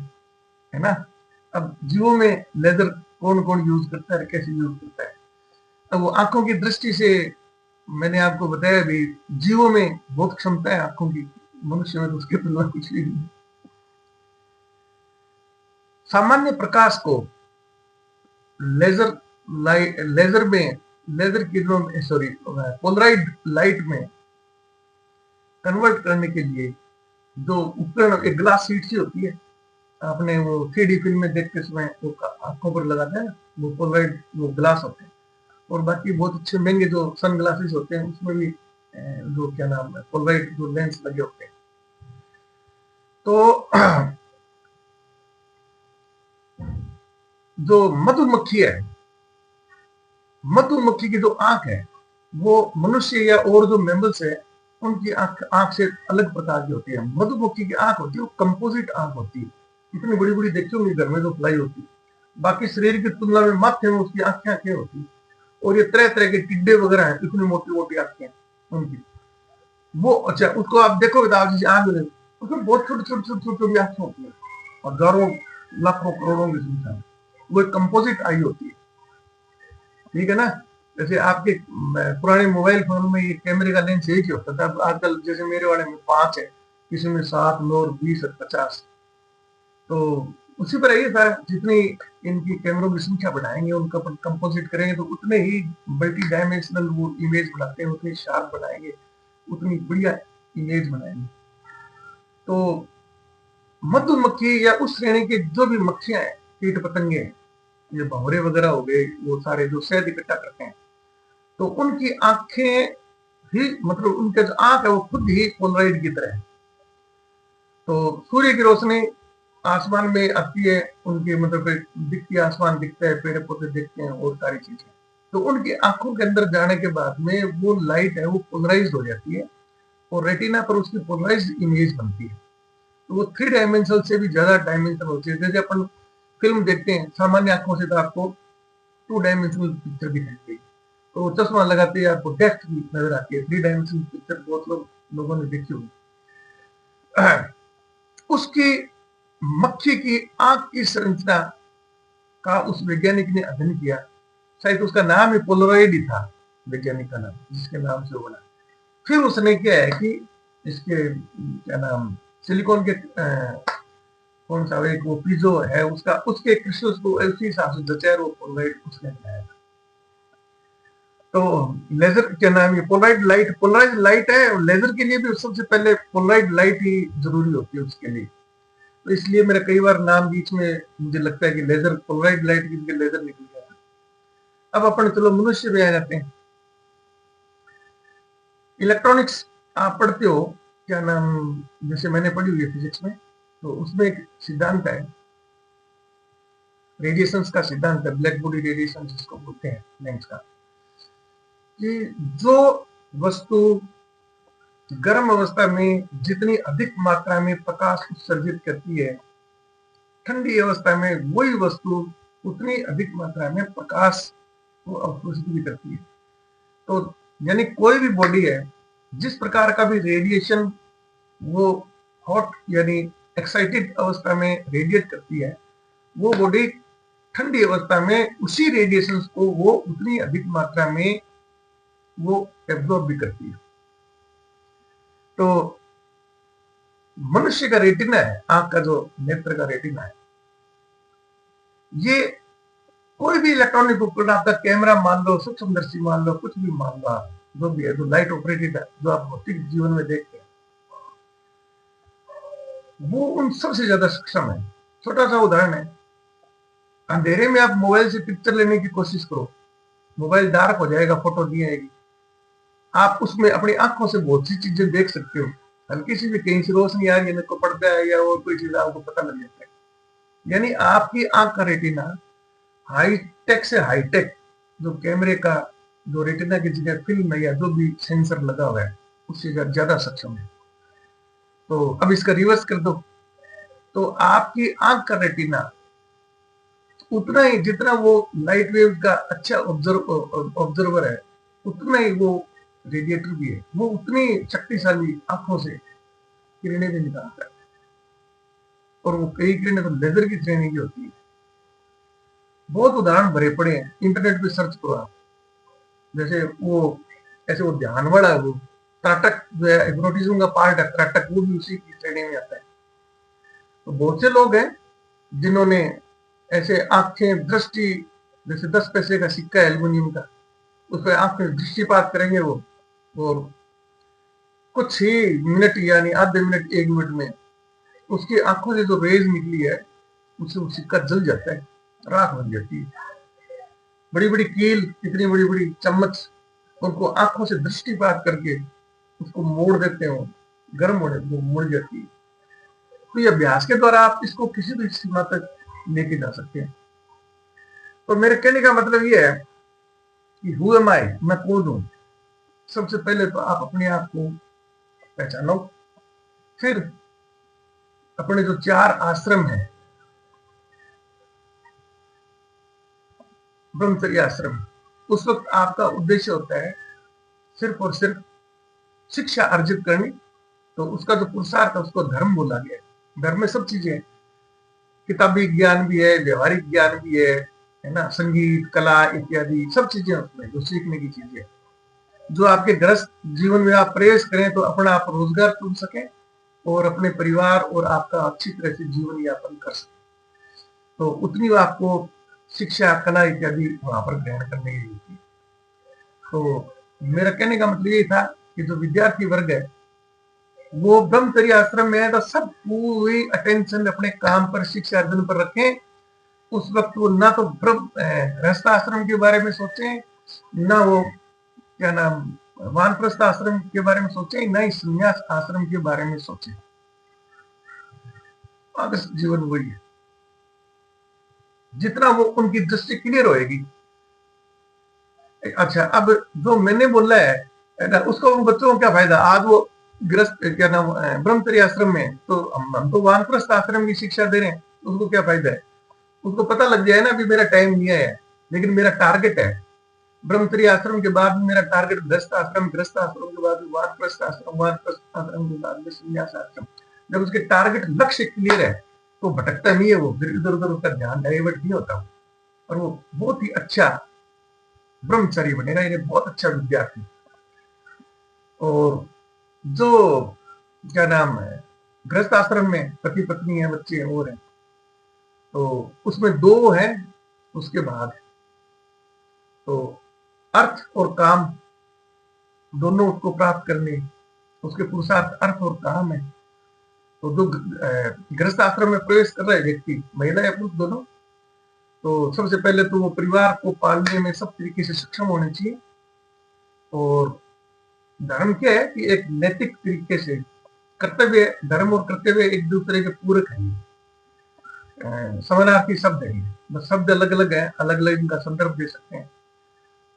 है ना। अब जीवों में लेजर कौन कौन यूज करता है, कैसे यूज करता है? अब वो आंखों की दृष्टि से मैंने आपको बताया भी, जीवों में बहुत क्षमता है आंखों की, मनुष्य में तो उसके तुलना कुछ भी नहीं। सामान्य प्रकाश को लेजर लेजर में, लेजर किरणों में, सॉरी, पोलराइड लाइट में कन्वर्ट करने के लिए जो उपकरण, एक ग्लास शीट सी होती है, आपने वो 3D फिल्म में देखते समय वो आंखों पर लगाते हैं, वो पोलराइड वो ग्लास होते हैं। और बाकी बहुत अच्छे महंगे जो सन ग्लासेस होते हैं उसमें भी जो क्या नाम है पोलराइड जो लेंस लगे होते हैं। तो जो मधुमक्खी है, मधुमक्खी की जो आंख है वो मनुष्य या और जो मेमल्स है उनकी आंख से अलग प्रकार की होती है। मधुमक्खी की आंख होती है वो कंपोजिट आंख होती है, इतनी बड़ी बड़ी देखी होंगी घर में जो फ्लाई होती है, बाकी शरीर की तुलना में माथे में उसकी आंखें होती है। और ये तरह तरह के टिड्डे वगैरह हैं, इतनी मोटी मोटी आंखें उनकी। वो अच्छा, उसको आप देखोगे तो आप जैसे आंख में उसमें बहुत छोटी छोटी छोटी छोटी छोटी आंखें होती है, हजारों लाखों करोड़ों की संख्या में। वो एक कंपोजिट आई होती है, ठीक है ना। जैसे आपके पुराने मोबाइल फोन में ये कैमरे का लेंस एक ही होता था, आजकल जैसे मेरे वाले में 5 है, किसी में 7, 9, 20 और 50। तो उसी पर ये था, जितनी इनकी कैमरों की संख्या बढ़ाएंगे, उनका कंपोजिट करेंगे, तो उतने ही मल्टी डायमेंशनल वो इमेज बनाते हैं, उतनी शार्प बनाएंगे, उतनी बढ़िया इमेज बनाएंगे। तो मधुमक्खी या उस श्रेणी के जो भी मक्खियां हैं, कीट पतंगे हैं, ये भंवरे वगैरह हो गए, वो सारे जो शहद इकट्ठा करते हैं, तो उनकी आंखें ही, मतलब उनके जो आंख है वो खुद ही पोलराइड की तरह है। तो सूर्य की रोशनी आसमान में आती है, उनकी मतलब दिखती है, आसमान दिखता है, पेड़ पौधे दिखते हैं और सारी चीजें, तो उनकी आंखों के अंदर जाने के बाद में वो लाइट है वो पोलराइज हो जाती है, और रेटिना पर उसकी पोलराइज इमेज बनती है। तो वो 3 डायमेंशनल से भी ज्यादा डायमेंशनल होती है। जैसे अपन फिल्म देखते हैं सामान्य आंखों से, तो आपको 2 डायमेंशनल पिक्चर दिखाई देगी, तो चश्मा लगाते ही आपको डेप्थ भी नजर आती है। 3 डायमेंशनल पिक्चर बहुत लोगों ने देखी होगी। उसकी मक्खी की आंख की संरचना का उस वैज्ञानिक ने अध्ययन किया, शायद उसका नाम ही पोलराइड ही था, वैज्ञानिक का नाम, जिसके नाम से वो बना। फिर उसने क्या है कि इसके क्या नाम, सिलिकॉन के कौन सा एक वो पिजो है उसका, उसके कृषि उसको उसी हिसाब से जचा वो पोलराइड उसने बनाया। तो लेजर क्या नाम, ये पोलराइज लाइट है, और लेजर के लिए भी सबसे पहले पोलराइज लाइट ही जरूरी होती है उसके लिए। तो इसलिए मेरा कई बार नाम बीच में मुझे लगता है कि लेजर पोलराइज लाइट की जगह लेजर निकल गया। अब अपन चलो मनुष्य पे आ जाते हैं। इलेक्ट्रॉनिक्स आप पढ़ते हो, क्या नाम, जैसे मैंने पढ़ी हुई है फिजिक्स में, तो उसमें एक सिद्धांत है, रेडिएशंस का सिद्धांत है, ब्लैक बॉडी रेडिएशन जिसको बोलते हैं लेंस का, कि जो वस्तु गर्म अवस्था में जितनी अधिक मात्रा में प्रकाश उत्सर्जित करती है, ठंडी अवस्था में वही वस्तु उतनी अधिक मात्रा में प्रकाश को अवशोषित भी करती है। तो यानी कोई भी बॉडी है, जिस प्रकार का भी रेडिएशन वो हॉट यानी एक्साइटेड अवस्था में रेडिएट करती है, वो बॉडी ठंडी अवस्था में उसी रेडिएशन को वो उतनी अधिक मात्रा में वो एब्जॉर्ब भी करती है। तो मनुष्य का रेटिना है, आंख का जो नेत्र का रेटिना है, ये कोई भी इलेक्ट्रॉनिक उपकरण, आपका कैमरा मान लो, सूक्ष्मदर्शी मान लो, कुछ भी मान लो, जो भी है, जो लाइट ऑपरेटेड है, जो आप भौतिक जीवन में देखते हैं, वो उन सबसे ज्यादा सक्षम है। छोटा सा उदाहरण है, अंधेरे में आप मोबाइल से पिक्चर लेने की कोशिश करो, मोबाइल डार्क हो जाएगा, फोटो नहीं आएगी, आप उसमें अपनी आंखों से बहुत सी चीजें देख सकते हो, हल्की सी भी कहीं से रोशनी आ रही है, मेरे को पड़ता है या और कोई चीज, आपको पता लग जाता है। यानी आपकी आंख का रेटिना हाईटेक से हाईटेक जो कैमरे का जो रेटिना की जगह फिल्म है या जो भी सेंसर लगा हुआ है उससे ज्यादा सक्षम है। तो अब इसका रिवर्स कर दो, तो आपकी आंख का रेटिना उतना ही, जितना वो लाइट वेव का अच्छा ऑब्जर्वर है, उतना ही वो रेडिएटर भी है, वो उतनी शक्तिशाली आंखों से किरणें भी निकालता है, और वो कई किरणें तो लेजर की श्रेणी की होती है। बहुत उदाहरण भरे पड़े हैं, इंटरनेट पे सर्च करो आप, जैसे वो ऐसे वो ध्यान वाला वो त्राटक जो है, हिप्नोटिज्म का पार्ट है त्राटक, वो भी उसी की श्रेणी में आता है। तो बहुत से लोग हैं जिन्होंने ऐसे आंखें दृष्टि, जैसे 10 पैसे का सिक्का है एल्युमिनियम का, उस पर आंखें दृष्टिपात करेंगे वो, और कुछ ही मिनट यानी आधे मिनट 1 मिनट में उसकी आंखों से जो रेज निकली है उससे वो सिक्का जल जाता है, राख बन जाती है। बड़ी बड़ी कील, इतनी बड़ी बड़ी चम्मच, उनको आंखों से दृष्टिपात करके उसको मोड़ देते हो, गर्म होने वो मुड़ जाती है। तो ये अभ्यास के द्वारा आप इसको किसी भी सीमा तक लेके जा सकते हैं। तो मेरे कहने का मतलब ये है कि हु एम आई, मैं कौन हूं। सबसे पहले तो आप अपने आप को पहचानो, फिर अपने जो 4 आश्रम है, ब्रह्मचर्य आश्रम, उस वक्त आपका उद्देश्य होता है सिर्फ और सिर्फ शिक्षा अर्जित करनी। तो उसका जो पुरुषार्थ है उसको धर्म बोला गया है। धर्म में सब चीजें, किताबी ज्ञान भी है, व्यवहारिक ज्ञान भी है ना, संगीत, कला इत्यादि सब चीजें उसमें जो सीखने की चीजें, जो आपके गृहस्थ जीवन में आप प्रवेश करें तो अपना आप रोजगार चुन सके और अपने परिवार और आपका अच्छी तरह से जीवन यापन कर सके, तो उतनी आपको शिक्षा, कला इत्यादि वहां पर ग्रहण करने की होती है। तो मेरा कहने का मतलब यही था कि जो विद्यार्थी वर्ग है वो ब्रह्मचर्य आश्रम में है तो सब पूरी अटेंशन अपने काम पर, शिक्षा अर्जन पर रखें। उस वक्त वो ना तो गृहस्थ आश्रम के बारे में सोचें, ना वो क्या नाम वानप्रस्थ आश्रम के बारे में सोचें, ना ही संन्यास आश्रम के बारे में सोचें। आदर्श जीवन वही है, जितना वो उनकी दृष्टि क्लियर होएगी। अच्छा, अब जो मैंने बोला है ना, उसको उन बच्चों को क्या फायदा। आज वो गृहस्थ क्या नाम ब्रह्मचर्य आश्रम में, तो हम तो वानप्रस्थ आश्रम की शिक्षा दे रहे हैं, उसको क्या फायदा है। उसको पता लग जाए ना अभी मेरा टाइम नहीं है, लेकिन मेरा टारगेट है ब्रह्मचर्य आश्रम के बाद मेरा टारगेट गृहस्थ आश्रम, गृहस्थ आश्रम के बाद वानप्रस्थ आश्रम, वानप्रस्थ आश्रम के बाद संन्यास आश्रम। जब उसके टारगेट लक्ष्य क्लियर है तो भटकता नहीं है वो, फिर इधर उधर उसका ध्यान डाइवर्ट नहीं होता, और वो बहुत ही अच्छा ब्रह्मचारी बनेगा, ये बहुत अच्छा विद्यार्थी। और जो क्या नाम है, गृहस्थ आश्रम में पति पत्नी है, बच्चे हैं और हैं, तो उसमें दो है, उसके बाद तो अर्थ और काम दोनों उसको प्राप्त करने, उसके पुरुषार्थ अर्थ और काम है। तो जो गृहस्थ आश्रम में प्रवेश कर रहा है व्यक्ति, महिला या पुरुष दोनों, तो सबसे पहले तो वो परिवार को पालने में सब तरीके से सक्षम होने चाहिए। और धर्म क्या है कि एक नैतिक तरीके से कर्तव्य, धर्म और कर्तव्य एक दूसरे के पूरक है, समानार्थी शब्द है, बस शब्द अलग अलग है, अलग अलग इनका संदर्भ दे सकते हैं।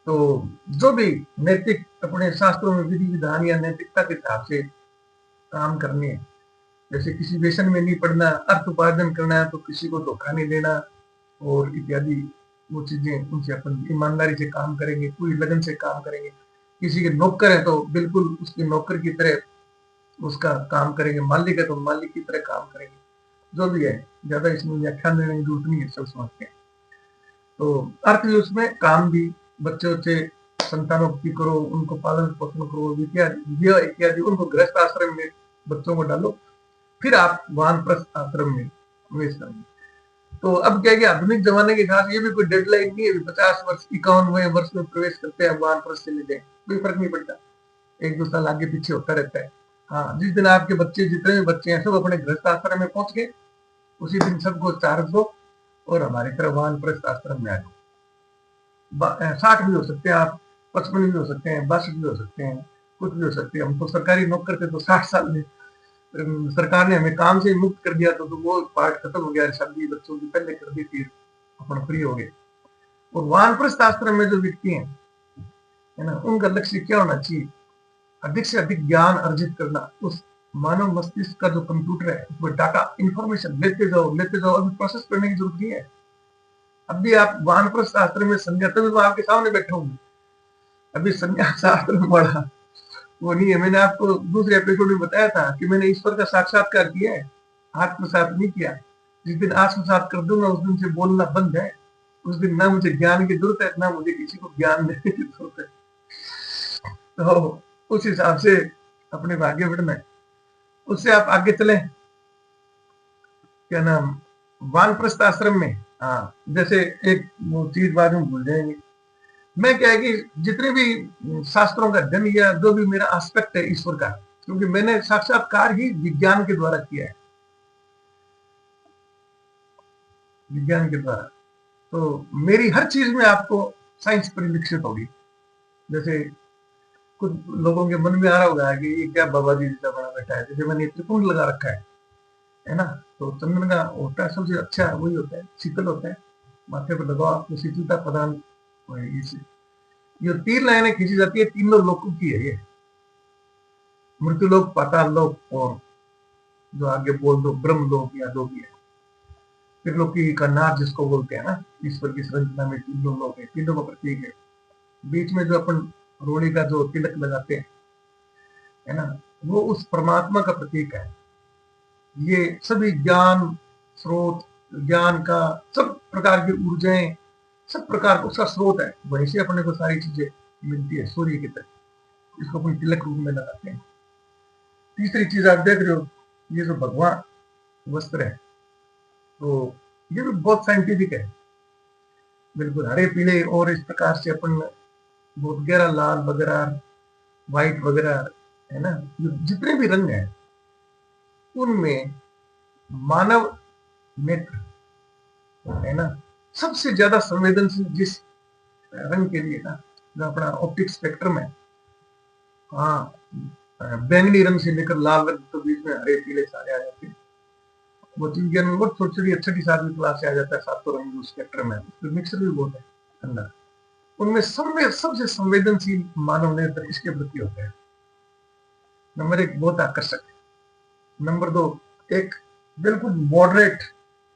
तो जो भी नैतिक अपने शास्त्रों में विधि विधान या नैतिकता के हिसाब से काम करने हैं, जैसे किसी व्यसन में नहीं पड़ना, अर्थ उपार्जन करना है तो किसी को धोखा नहीं देना और इत्यादि वो चीजें, उनसे अपन ईमानदारी से काम करेंगे, पूरी लगन से काम करेंगे। किसी के नौकर है तो बिल्कुल उसके नौकर की तरह उसका काम करेंगे, मालिक है तो मालिक की तरह काम करेंगे। जो भी है, ज्यादा इसमें व्याख्यान देने की जरूरत नहीं है, सब समझते हैं। तो अर्थ भी उसमें, काम भी, बच्चे बच्चे संतानों की करो, उनको पालन पोषण करो, इत्यादि इत्यादि, उनको गृहस्थ आश्रम में बच्चों को डालो, फिर आप वानप्रस्थ आश्रम में प्रवेश करेंगे। तो अब क्या है कि आधुनिक जमाने के खास ये भी कोई डेडलाइन नहीं है, 50 वर्ष 51वें वर्ष में प्रवेश करते हैं वानप्रस्थ चले जाए, कोई फर्क नहीं पड़ता, एक दो साल आगे पीछे होता रहता है। हाँ, जिस दिन आपके बच्चे, जितने भी बच्चे हैं, सब अपने गृहस्थ आश्रम में पहुंच गए, उसी दिन सबको चार्ज दो और हमारी तरह वानप्रस्थ आश्रम में आ जाओ। 60 भी हो सकते हैं आप, 55 भी हो सकते हैं, 62 भी हो सकते हैं, कुछ भी हो सकते हैं। हम तो सरकारी नौकर थे तो 60 साल में सरकार ने हमें काम से मुक्त कर दिया, तो वो पार्ट खत्म हो गया, शादी बच्चों की पहले कर दी थी, अपन फ्री हो गए। और वानप्रस्थ आश्रम में जो व्यक्ति हैं, है ना, उनका लक्ष्य क्या होना चाहिए? अधिक से अधिक ज्ञान अर्जित करना। उस मानव मस्तिष्क का जो कंप्यूटर है, उसमें डाटा इंफॉर्मेशन लेते जाओ लेते जाओ, अभी प्रोसेस करने की जरूरत नहीं है। अभी आप वानप्रस्थ आश्रम में संन्यास, तभी मैं आपके सामने बैठा हूँ, अभी संन्यास आश्रम में पढ़ा वो नहीं है। मैंने आपको दूसरे एपिसोड में बताया था कि मैंने ईश्वर का साक्षात्कार किया है, आत्मसात नहीं किया। जिस दिन आत्मसात कर दूंगा उस दिन से बोलना बंद है, उस दिन ना मुझे ज्ञान की जरूरत है, ना मुझे किसी को ज्ञान देने की जरूरत है। तो उस हिसाब से अपने भाग्य बढ़ना है, उससे आप आगे चले। क्या नाम, वानप्रस्थ आश्रम में, हाँ, जैसे एक वो चीज बाद में भूल जाएंगे। मैं क्या है कि जितने भी शास्त्रों का अध्ययन या जो भी मेरा एस्पेक्ट है ईश्वर का, क्योंकि मैंने साक्षात्कार ही विज्ञान के द्वारा किया है, विज्ञान के द्वारा, तो मेरी हर चीज में आपको साइंस परिलक्षित होगी। जैसे कुछ लोगों के मन में आ रहा होगा कि ये क्या बाबा जी जैसा बना बैठा है, जैसे मैंने त्रिपुंड लगा रखा है ना, तो चंदन का होता है सबसे अच्छा, वही होता है, शीतल होता है, माथे पर लगाओ आपको शीतलता प्रदान होगी इससे। ये 3 लाइनें खींची जाती है, तीनों लोकों की है ये, मृत्यु लोक, पाताल लोक और जो आगे बोल दो ब्रह्म लोक या जो भी है, त्रिलोकी का नाथ जिसको बोलते हैं ना, ईश्वर की संरचना में तीनों लोक है, तीनों का प्रतीक है। बीच में जो अपन रोड़ी का जो तिलक लगाते हैं, है ना, वो उस परमात्मा का प्रतीक है। ये सभी ज्ञान स्रोत, ज्ञान का सब प्रकार की ऊर्जाएं, सब प्रकार का उसका स्रोत है, वहीं से अपने को सारी चीजें मिलती है, सूर्य की तरह, इसको अपन तिलक रूप में लगाते हैं। तीसरी चीज आप देख रहे हो, ये जो भगवान वस्त्र है, तो ये भी बहुत साइंटिफिक है, बिल्कुल हरे पीले, और इस प्रकार से अपन बहुत गहरा लाल वगैरह, व्हाइट वगैरह, है ना, जितने भी रंग है उनमें मानव नेत्र, है ना, सबसे ज्यादा संवेदनशील जिस रंग के लिए ना, जो अपना ऑप्टिक स्पेक्ट्रम है, हाँ, बैंगनी रंग से लेकर लाल रंग तो बीच में हरे पीले सारे आ जाते हैं। वो विज्ञान में बहुत छोटी छोटी अच्छी 7वीं क्लास से आ जाता है, सातों रंग जो स्पेक्ट्रम है, उसमें मिक्सर भी बहुत है अंदर। उनमें सबसे संवेदनशील मानव नेत्र इसके प्रति होता है। नंबर 1 बहुत आकर्षक है। नंबर 2 एक बिल्कुल मॉडरेट,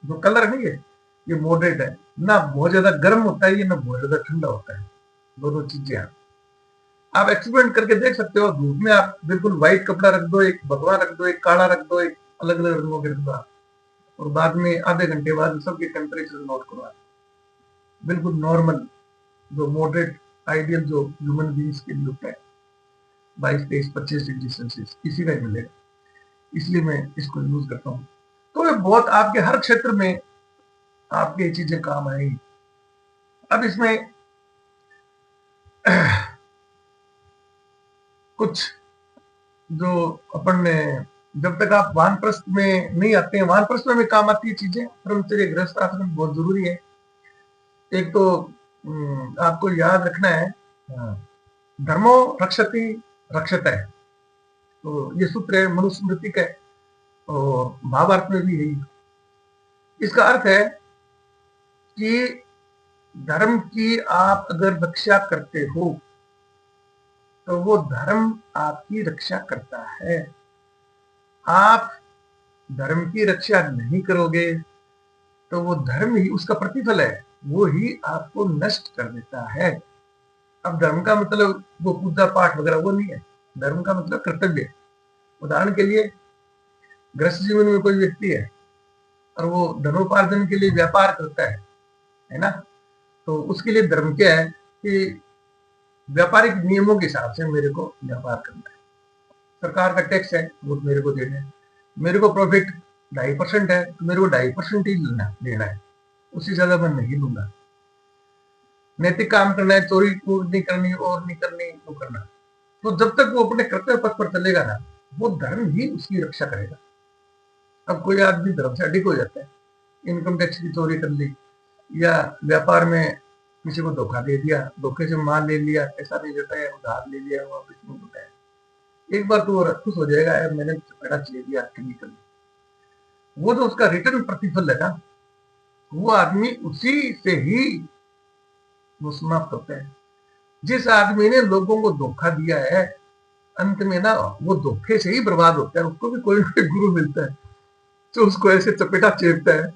जो कलर है ये मॉडरेट है, ना बहुत ज्यादा गर्म होता है ये, ना बहुत ज्यादा ठंडा होता है, दोनों चीजें हैं। आप एक्सपेरिमेंट करके देख सकते हो, धूप में आप बिल्कुल व्हाइट कपड़ा रख दो, एक भगवा रख दो, एक काला रख दो, एक अलग अलग रंगों के रख दो, और बाद में आधे घंटे बाद सबके टेम्परेचर नोट करो, बिल्कुल नॉर्मल, जो मॉडरेट आइडियल जो ह्यूमन बींग्स के लिए होता है, 22, 23, 25 डिग्री सेल्सियस, इसी का ही मिलेगा। इसलिए मैं इसको यूज करता हूँ। तो ये बहुत आपके हर क्षेत्र में आपके ये चीजें काम आएंगी। अब इसमें कुछ जो अपन ने, जब तक आप वानप्रस्थ में नहीं आते हैं, वानप्रस्थ में भी काम आती है चीजें, ब्रह्मचर्य गृहस्थ आश्रम बहुत जरूरी है। एक तो आपको याद रखना है, धर्मो रक्षति रक्षते, तो ये सूत्र है मनुस्मृति का है और महाभारत में भी है। इसका अर्थ है कि धर्म की आप अगर रक्षा करते हो तो वो धर्म आपकी रक्षा करता है। आप धर्म की रक्षा नहीं करोगे तो वो धर्म ही उसका प्रतिफल है, वो ही आपको नष्ट कर देता है। अब धर्म का मतलब वो पूजा पाठ वगैरह वो नहीं है, धर्म का मतलब कर्तव्य। उदाहरण के लिए गृहस्थ जीवन में कोई व्यक्ति है और वो धनोपार्जन के लिए व्यापार करता है ना, तो उसके लिए धर्म क्या है कि व्यापारिक नियमों के हिसाब से मेरे को व्यापार करना है, सरकार का टैक्स है वो मेरे को देना है, मेरे को प्रॉफिट 2.5% है तो मेरे को 2.5% ही देना है, उससे ज्यादा मैं नहीं दूंगा। नैतिक काम करना है, चोरी नहीं करनी और नहीं करनी वो करना। तो जब तक वो अपने कर्तव्य पथ पर चलेगा ना, वो धर्म ही उसकी रक्षा करेगा। अब कोई आदमी धर्म से अधिक हो जाता है, इनकम टैक्स की चोरी कर ली या व्यापार में किसी को धोखा दे दिया, धोखे से माल ले लिया, ऐसा नहीं देता है, उधार ले लिया, वापस नहीं होता है, एक बार तो वो खुश हो जाएगा, यार मैंने पैसा ले दिया कहीं कर, वो जो उसका रिटर्न प्रतिफल है ना, वो आदमी उसी से ही वो समाप्त होता है। जिस आदमी ने लोगों को धोखा दिया है, अंत में ना वो धोखे से ही बर्बाद होता है। उसको भी कोई ना कोई गुरु मिलता है जो उसको ऐसे चपेटा चेपता है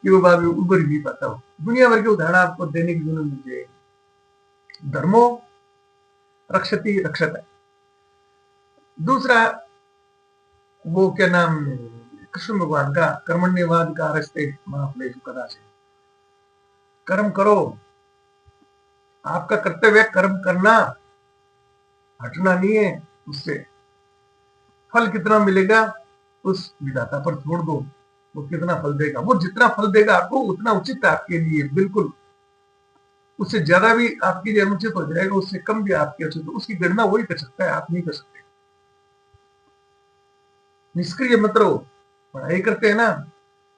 कि वो बाद में उबर ही नहीं पाता हो। दुनिया भर के उदाहरण आपको देने की जरूरत मिल जाएगी। धर्मो रक्षति रक्षत है। दूसरा वो क्या नाम, कृष्ण भगवान का कर्मण्यवाद का रस्ते महाफलेषु कदाचित्, कर्म करो, आपका कर्तव्य कर्म करना, हटना नहीं है उससे। फल कितना मिलेगा उस विधाता पर छोड़ दो, वो कितना फल देगा, वो जितना फल देगा आपको उतना उचित है आपके लिए, बिल्कुल। उससे ज्यादा भी आपके लिए अनुचित हो जाएगा, उससे कम भी आपके उचित, उसकी गणना वही कर सकता है, आप नहीं कर सकते। निष्क्रिय मत रहो। पढ़ाई करते हैं ना,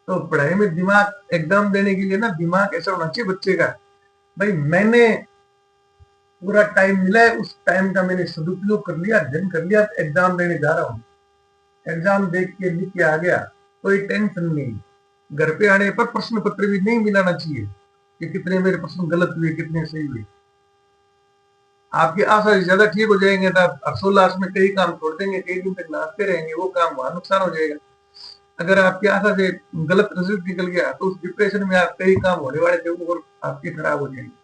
तो पढ़ाई में दिमाग, एग्जाम देने के लिए ना दिमाग ऐसा होना चाहिए बच्चे का, भाई मैंने पूरा टाइम मिला है, उस टाइम का मैंने सदुपयोग कर लिया, अध्ययन कर लिया, एग्जाम देने जा रहा हूँ, एग्जाम देख के लिख के आ गया, कोई टेंशन नहीं। घर पे आने पर प्रश्न पत्र भी नहीं मिलाना चाहिए कि कितने मेरे प्रश्न गलत हुए कितने सही हुए। आपकी आशा से ज्यादा ठीक हो जाएंगे तो आप हर्षोल्लास में कई काम छोड़ देंगे, कई दिन तक नाचते रहेंगे, वो काम वहां नुकसान हो जाएगा। अगर आपकी आशा से गलत रिजल्ट निकल गया तो उस डिप्रेशन में आप कई काम होने वाले थे वो आपके खराब हो जाएंगे।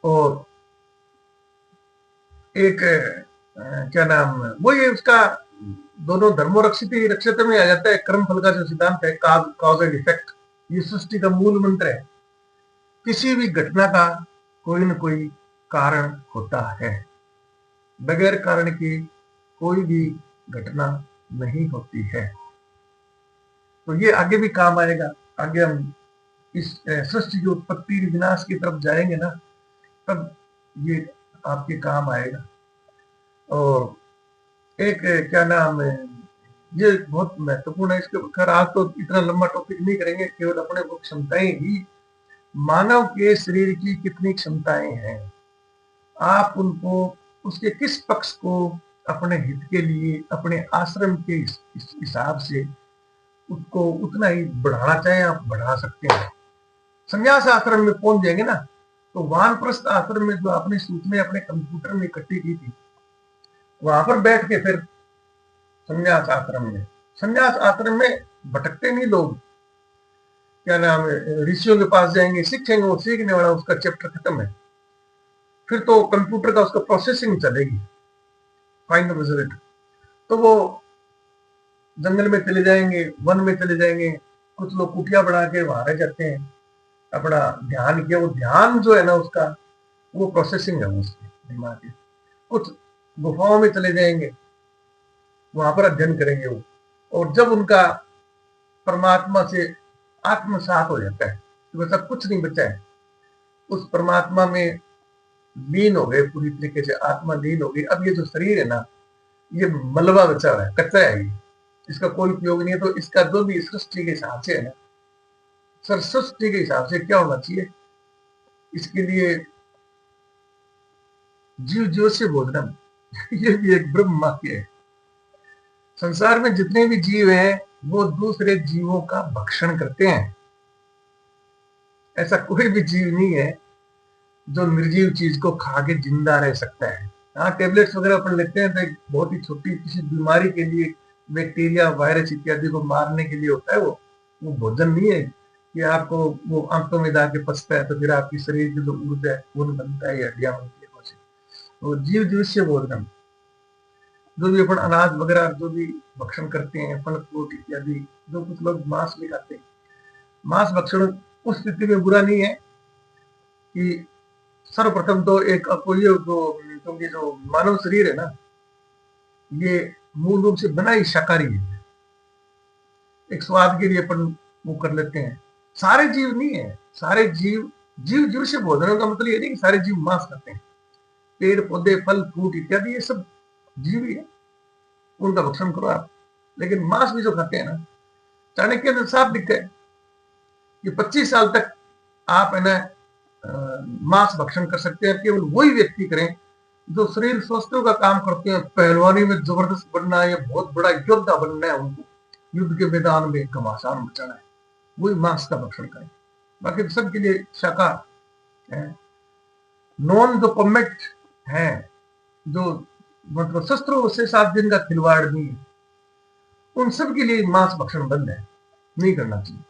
और एक क्या नाम, वो ये उसका दोनों धर्मो रक्षित रक्षित में आ जाता है। कर्म फल का जो सिद्धांत है, कॉज एंड इफेक्ट, ये सृष्टि का मूल मंत्र है। किसी भी घटना का कोई न कोई कारण होता है, बगैर कारण के कोई भी घटना नहीं होती है। तो ये आगे भी काम आएगा। आगे हम इस सृष्टि की उत्पत्ति विनाश की तरफ जाएंगे ना, तब ये आपके काम आएगा। और एक क्या नाम है, ये बहुत महत्वपूर्ण है। इसके खैर आज तो इतना लंबा टॉपिक नहीं करेंगे, केवल अपने को क्षमताएं ही, मानव के शरीर की कितनी क्षमताएं हैं, आप उनको उसके किस पक्ष को अपने हित के लिए, अपने आश्रम के हिसाब से उसको उतना ही बढ़ाना चाहे आप बढ़ा सकते हैं। संन्यास आश्रम में पहुंच जाएंगे ना, तो वानप्रस्थ आश्रम में जो आपने सूचनाएं अपने कंप्यूटर में इकट्ठी की थी, वहां पर बैठ के फिर संन्यास आश्रम में भटकते नहीं लोग, क्या नाम है, ऋषियों के पास जाएंगे, सीखेंगे, वो सीखने वाला उसका चैप्टर खत्म है, फिर तो कंप्यूटर का उसका प्रोसेसिंग चलेगी, फाइनल रिजल्ट। तो वो जंगल में चले जाएंगे, वन में चले जाएंगे, कुछ लोग कुटिया बना के वहां रह जाते हैं, अपना ध्यान किया, वो ध्यान जो है ना उसका वो प्रोसेसिंग है उसके दिमाग की। कुछ गुफाओं में चले जाएंगे, वहां पर अध्ययन करेंगे वो। और जब उनका परमात्मा से आत्म साथ हो जाता है तो वैसा कुछ नहीं बचा है, उस परमात्मा में लीन हो गए पूरी तरीके से, आत्मा लीन हो गई। अब ये जो शरीर है ना, ये मलबा बचा हुआ है, कच्चा है, ये इसका कोई उपयोग नहीं है। तो इसका जो भी सृष्टि के हिसाब से है ना, सर सृष्टि के हिसाब से क्या होना चाहिए, इसके लिए जीव जीव से बोधनम ये भी एक ब्रह्म वाक्य है। संसार में जितने भी जीव हैं वो दूसरे जीवों का भक्षण करते हैं। ऐसा कोई भी जीव नहीं है जो निर्जीव चीज को खा के जिंदा रह सकता है। हाँ, टेबलेट्स वगैरह अपन लेते हैं तो एक बहुत ही छोटी किसी बीमारी के लिए, बैक्टीरिया वायरस इत्यादि को मारने के लिए होता है। वो भोजन नहीं है कि आपको वो आंतों में जाके पचता है तो फिर आपकी शरीर की जो ऊर्जा है खून बनता है या हड्डियां बनती है कुछ। तो जीव जीवस्य भोजनम, जो भी अपन अनाज वगैरह जो भी भक्षण करते हैं, फल फ्रूट इत्यादि, जो कुछ लोग मांस भी खाते हैं, मांस भक्षण उस स्थिति में बुरा नहीं है कि सर्वप्रथम तो एक आपको ये जो, क्योंकि जो मानव शरीर है ना, ये मूल रूप से बना ही शाकाहारी है। एक स्वाद के लिए अपन वो कर लेते हैं। सारे जीव नहीं है, सारे जीव जीव जीव से भोजन का मतलब ये नहीं कि सारे जीव मांस खाते हैं। पेड़ पौधे फल फ्रूट इत्यादि ये सब जीव ही है, उनका भक्षण करो आप। लेकिन मांस भी जो खाते हैं ना, चाणक्य ने साफ लिखा है कि 25 साल तक आप है ना मांस भक्षण कर सकते हैं। केवल वही व्यक्ति करें जो शरीर स्वस्थ का काम करते हैं, पहलवानी में जबरदस्त बनना है, बहुत बड़ा योद्धा बनना है, उनको युद्ध के मैदान में घमासान मचाना है, वही मांस का भक्षण करें। बाकी सबके लिए शाकाहार है। नॉन जो कॉम्बैट है, जो मतलब शस्त्रों से 7 दिन का खिलवाड़ नहीं है, उन सब के लिए मांस भक्षण बंद है, नहीं करना चाहिए।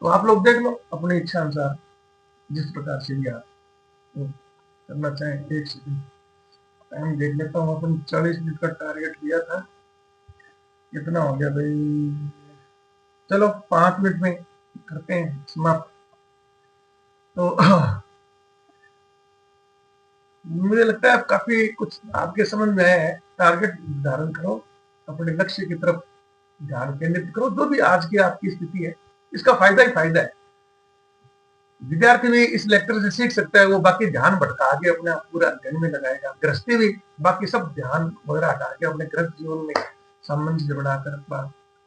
तो आप लोग देख लो अपनी इच्छा अनुसार जिस प्रकार से भी आप करना चाहें। एक सेकंड टाइम देख लेता हूँ, अपन 40 मिनट का टारगेट लिया था, कितना हो गया भाई? चलो 5 मिनट में करते हैं समाप्त। तो मुझे लगता है काफी कुछ आपके समझ में है। टारगेट निर्धारण करो, अपने लक्ष्य की तरफ ध्यान केंद्रित करो। जो भी आज की आपकी स्थिति है, इसका फायदा ही फायदा है। विद्यार्थी भी इस लेक्चर से सीख सकता है, वो बाकी ध्यान भटका के अपने पूरा अध्ययन में लगाएगा। गृहस्थी भी बाकी सब ध्यान वगैरह हटा के अपने गृहस्थ जीवन में सामंजस्य बनाकर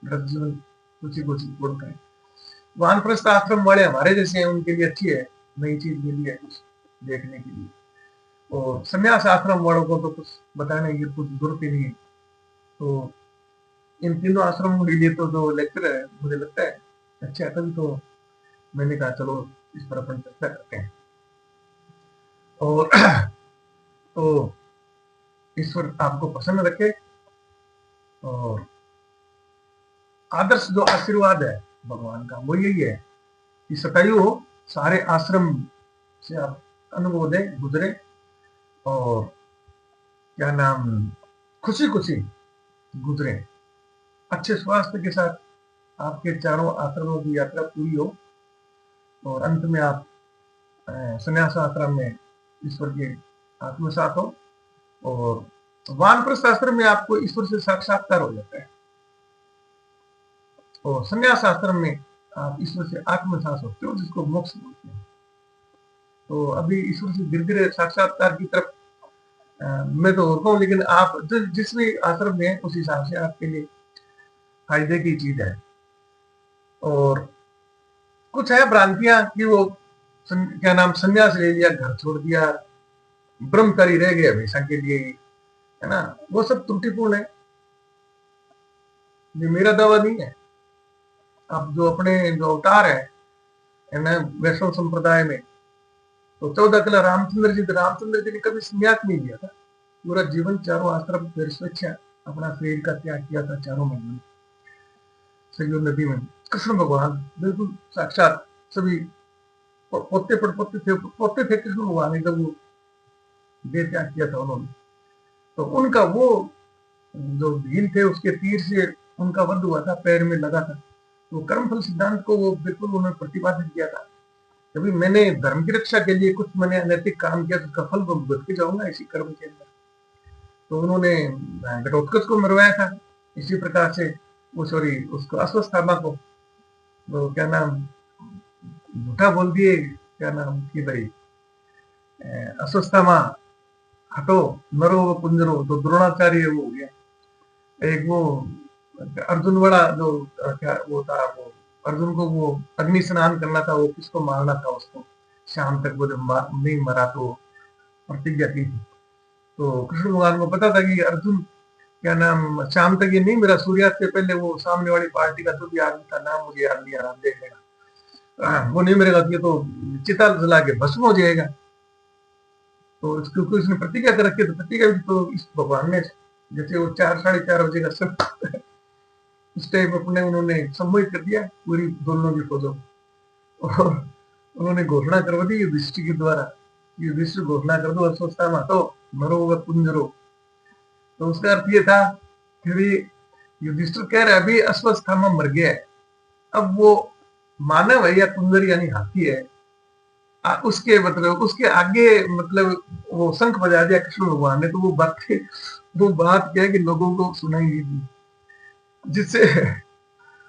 गृहस्थ जीवन कुछ पूर्ण करें। वानप्रस्थ आश्रम वाले हमारे जैसे हैं, उनके लिए अच्छी है, नई चीज मिली है कुछ देखने के लिए। और संन्यास आश्रम वालों को तो कुछ बताने की कुछ जरूरत ही नहीं है। तो इन तीनों आश्रमों के लिए तो जो लेक्चर है मुझे लगता है अच्छा है, तभी तो मैंने कहा चलो इस पर अपन चर्चा करते हैं। और तो ईश्वर आपको प्रसन्न रखे। और आदर्श जो आशीर्वाद है भगवान का वो यही है कि सतायु सारे आश्रम से आप अनुभव दे गुजरे, और क्या नाम खुशी खुशी गुजरे, अच्छे स्वास्थ्य के साथ आपके चारों आश्रमों की यात्रा पूरी हो, और अंत में आप संन्यास आश्रम में ईश्वर के आत्मसात हो। और वानप्रस्थ आश्रम में आपको ईश्वर से साक्षात्कार हो जाता है, और संन्यास आश्रम में आप ईश्वर से आत्मसात होते हो, जिसको मोक्ष बोलते हैं। तो अभी ईश्वर से धीरे धीरे साक्षात्कार की तरफ मैं तो होता हूँ, लेकिन आप जिस भी आश्रम में उस हिसाब से आपके लिए फायदे की चीज है। और कुछ है भ्रांतियां कि वो क्या नाम संन्यास ले लिया, घर छोड़ दिया, ब्रह्मचारी रह गए हमेशा के लिए, है ना, वो सब त्रुटिपूर्ण है। ये मेरा दावा नहीं है। अब जो अपने जो अवतार है ना वैष्णव संप्रदाय में, तो 14 कला रामचंद्र जी ने कभी संन्यास नहीं लिया था। पूरा जीवन चारों आश्रम फिर स्वेच्छा अपना शरीर का त्याग किया था चारों महीने सरयू नदी में। कृष्ण भगवान बिल्कुल साक्षात सभी पोते थे कृष्ण भगवान ने, जब वो देह त्याग किया था उन्होंने, तो उनका वो जो भील थे उसके तीर से उनका वध हुआ था, पैर में लगा था। तो कर्मफल सिद्धांत को वो बिल्कुल उन्होंने प्रतिपादित किया था। कभी मैंने धर्म की रक्षा के लिए कुछ मैंने अनैतिक काम किया तो उसका फल भुगत के जाऊंगा इसी कर्म के अंदर। तो उन्होंने घटोत्कच को मरवाया था। इसी प्रकार से वो सॉरी उसको अश्वत्थामा को वो क्या नाम झूठा बोल दिए, क्या नाम कि भाई अश्वत्थामा हटो मरो वो कुंजरो, तो द्रोणाचार्य वो हो गया। एक वो अर्जुन वाला जो क्या वो था, वो अर्जुन को वो अग्नि स्नान करना था, वो किसको मारना था उसको, शाम तक वो जब नहीं मरा तो प्रतिज्ञा की थी। तो कृष्ण भगवान को पता था कि अर्जुन क्या नाम शाम तक ये नहीं मेरा, सूर्यास्त से पहले वो सामने वाली पार्टी का जो भी आदमी था, नाम मुझे याद नहीं आ रहा, देख लेगा, वो नहीं मेरेगा ये तो चिता जला के भस्म हो जाएगा। तो क्योंकि उसने प्रतिज्ञा कर रखी है, तो प्रतिज्ञा भी तो इस भगवान ने जैसे वो 4 साढ़े 4 बजे का सब उस टाइम अपने उन्होंने सम्मोहित कर दिया पूरी दोनों की फौजों को। और उन्होंने घोषणा करवा दी युधिष्ठिर के द्वारा, युधिष्ठिर घोषणा कर दो अश्वत्थामा तो मरो व कुंजरो। तो उसका अर्थ ये था कि भी युधिष्ठिर कह रहा है अभी अश्वत्थामा मर गया है, अब वो मानव है या कुंजर यानी हाथी है, उसके मतलब उसके आगे मतलब वो शंख बजा दिया कृष्ण भगवान ने, तो वो बात क्या है कि लोगों को सुनाई नहीं दी, जिससे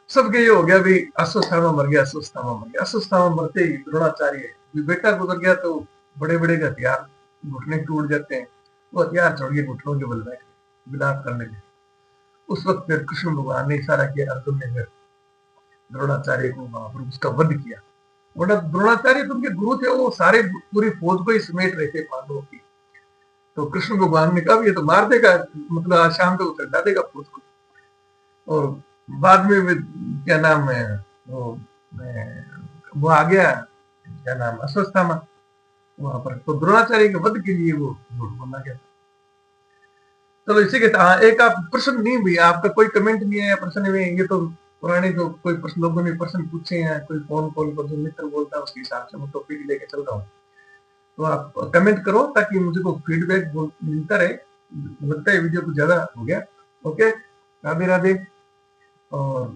सबके ये हो गया भी अश्वत्थामा मर गया, अश्वत्थामा मर गया। अश्वत्थामा मरते ही द्रोणाचार्य बेटा गुजर गया तो बड़े बड़े के हथियार घुटने टूट जाते हैं, वो हथियार छोड़ के घुटनों के बल बैठे विलाप करने लगे। उस वक्त फिर कृष्ण भगवान ने इशारा किया, अर्जुन ने फिर द्रोणाचार्य को वहां पर उसका वध किया। वरना द्रोणाचार्य तो उनके गुरु थे, वो सारे पूरी फौज को ही समेट रहे थे पांडवों की। तो कृष्ण भगवान ने कहा ये तो मार देगा, मतलब आज शाम को चढ़ा देगा फौज को। और बाद में क्या नाम है वो आ गया, क्या नाम अश्वत्थामा वहां पर, तो द्रोणाचार्य के वध के लिए वो झूठ बोलना गया। चलो इसी के साथ एक आप प्रश्न नहीं भी, आपका कोई कमेंट नहीं है प्रश्न में, ये तो पुराने जो कोई प्रश्न लोगों ने प्रश्न पूछे हैं, कोई फोन कॉल पर जो मित्र बोलता है उसके हिसाब से मैं टॉपिक लेके चल रहा हूँ। तो आप कमेंट करो ताकि मुझे को फीडबैक मिलता रहे। लगता है वीडियो कुछ ज्यादा हो गया। ओके, राधे राधे, और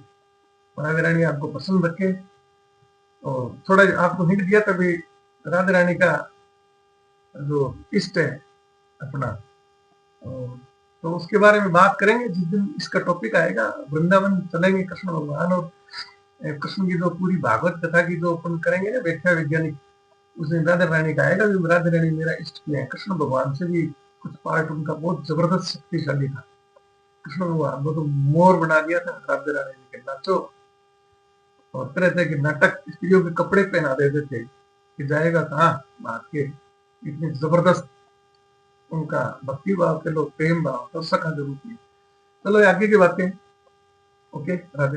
राधे रानी आपको पसंद रखे। और थोड़ा आपको हिंट दिया तभी, राधे रानी का जो इष्ट है अपना, तो उसके बारे में बात करेंगे जिस दिन इसका टॉपिक आएगा। वृंदावन चलेंगे कृष्ण भगवान और कृष्ण की जो पूरी भागवत कथा की जो अपन करेंगे ना व्याख्या वैज्ञानिक, उस दिन राधा रानी का आएगा। राधा रानी मेरा इष्ट किया है, कृष्ण भगवान से भी कुछ पार्ट उनका बहुत जबरदस्त शक्तिशाली था। कृष्ण भगवान को तो मोर बना दिया था राधा रानी के नाचो, और तरह तरह के नाटक स्त्रियों के कपड़े पहना देते थे कि जाएगा कहाँ बात के, इतनी जबरदस्त उनका भक्ति भाव के लोग प्रेम भाव तो सखा के रूप में। चलो आगे की बातें। ओके, राधे।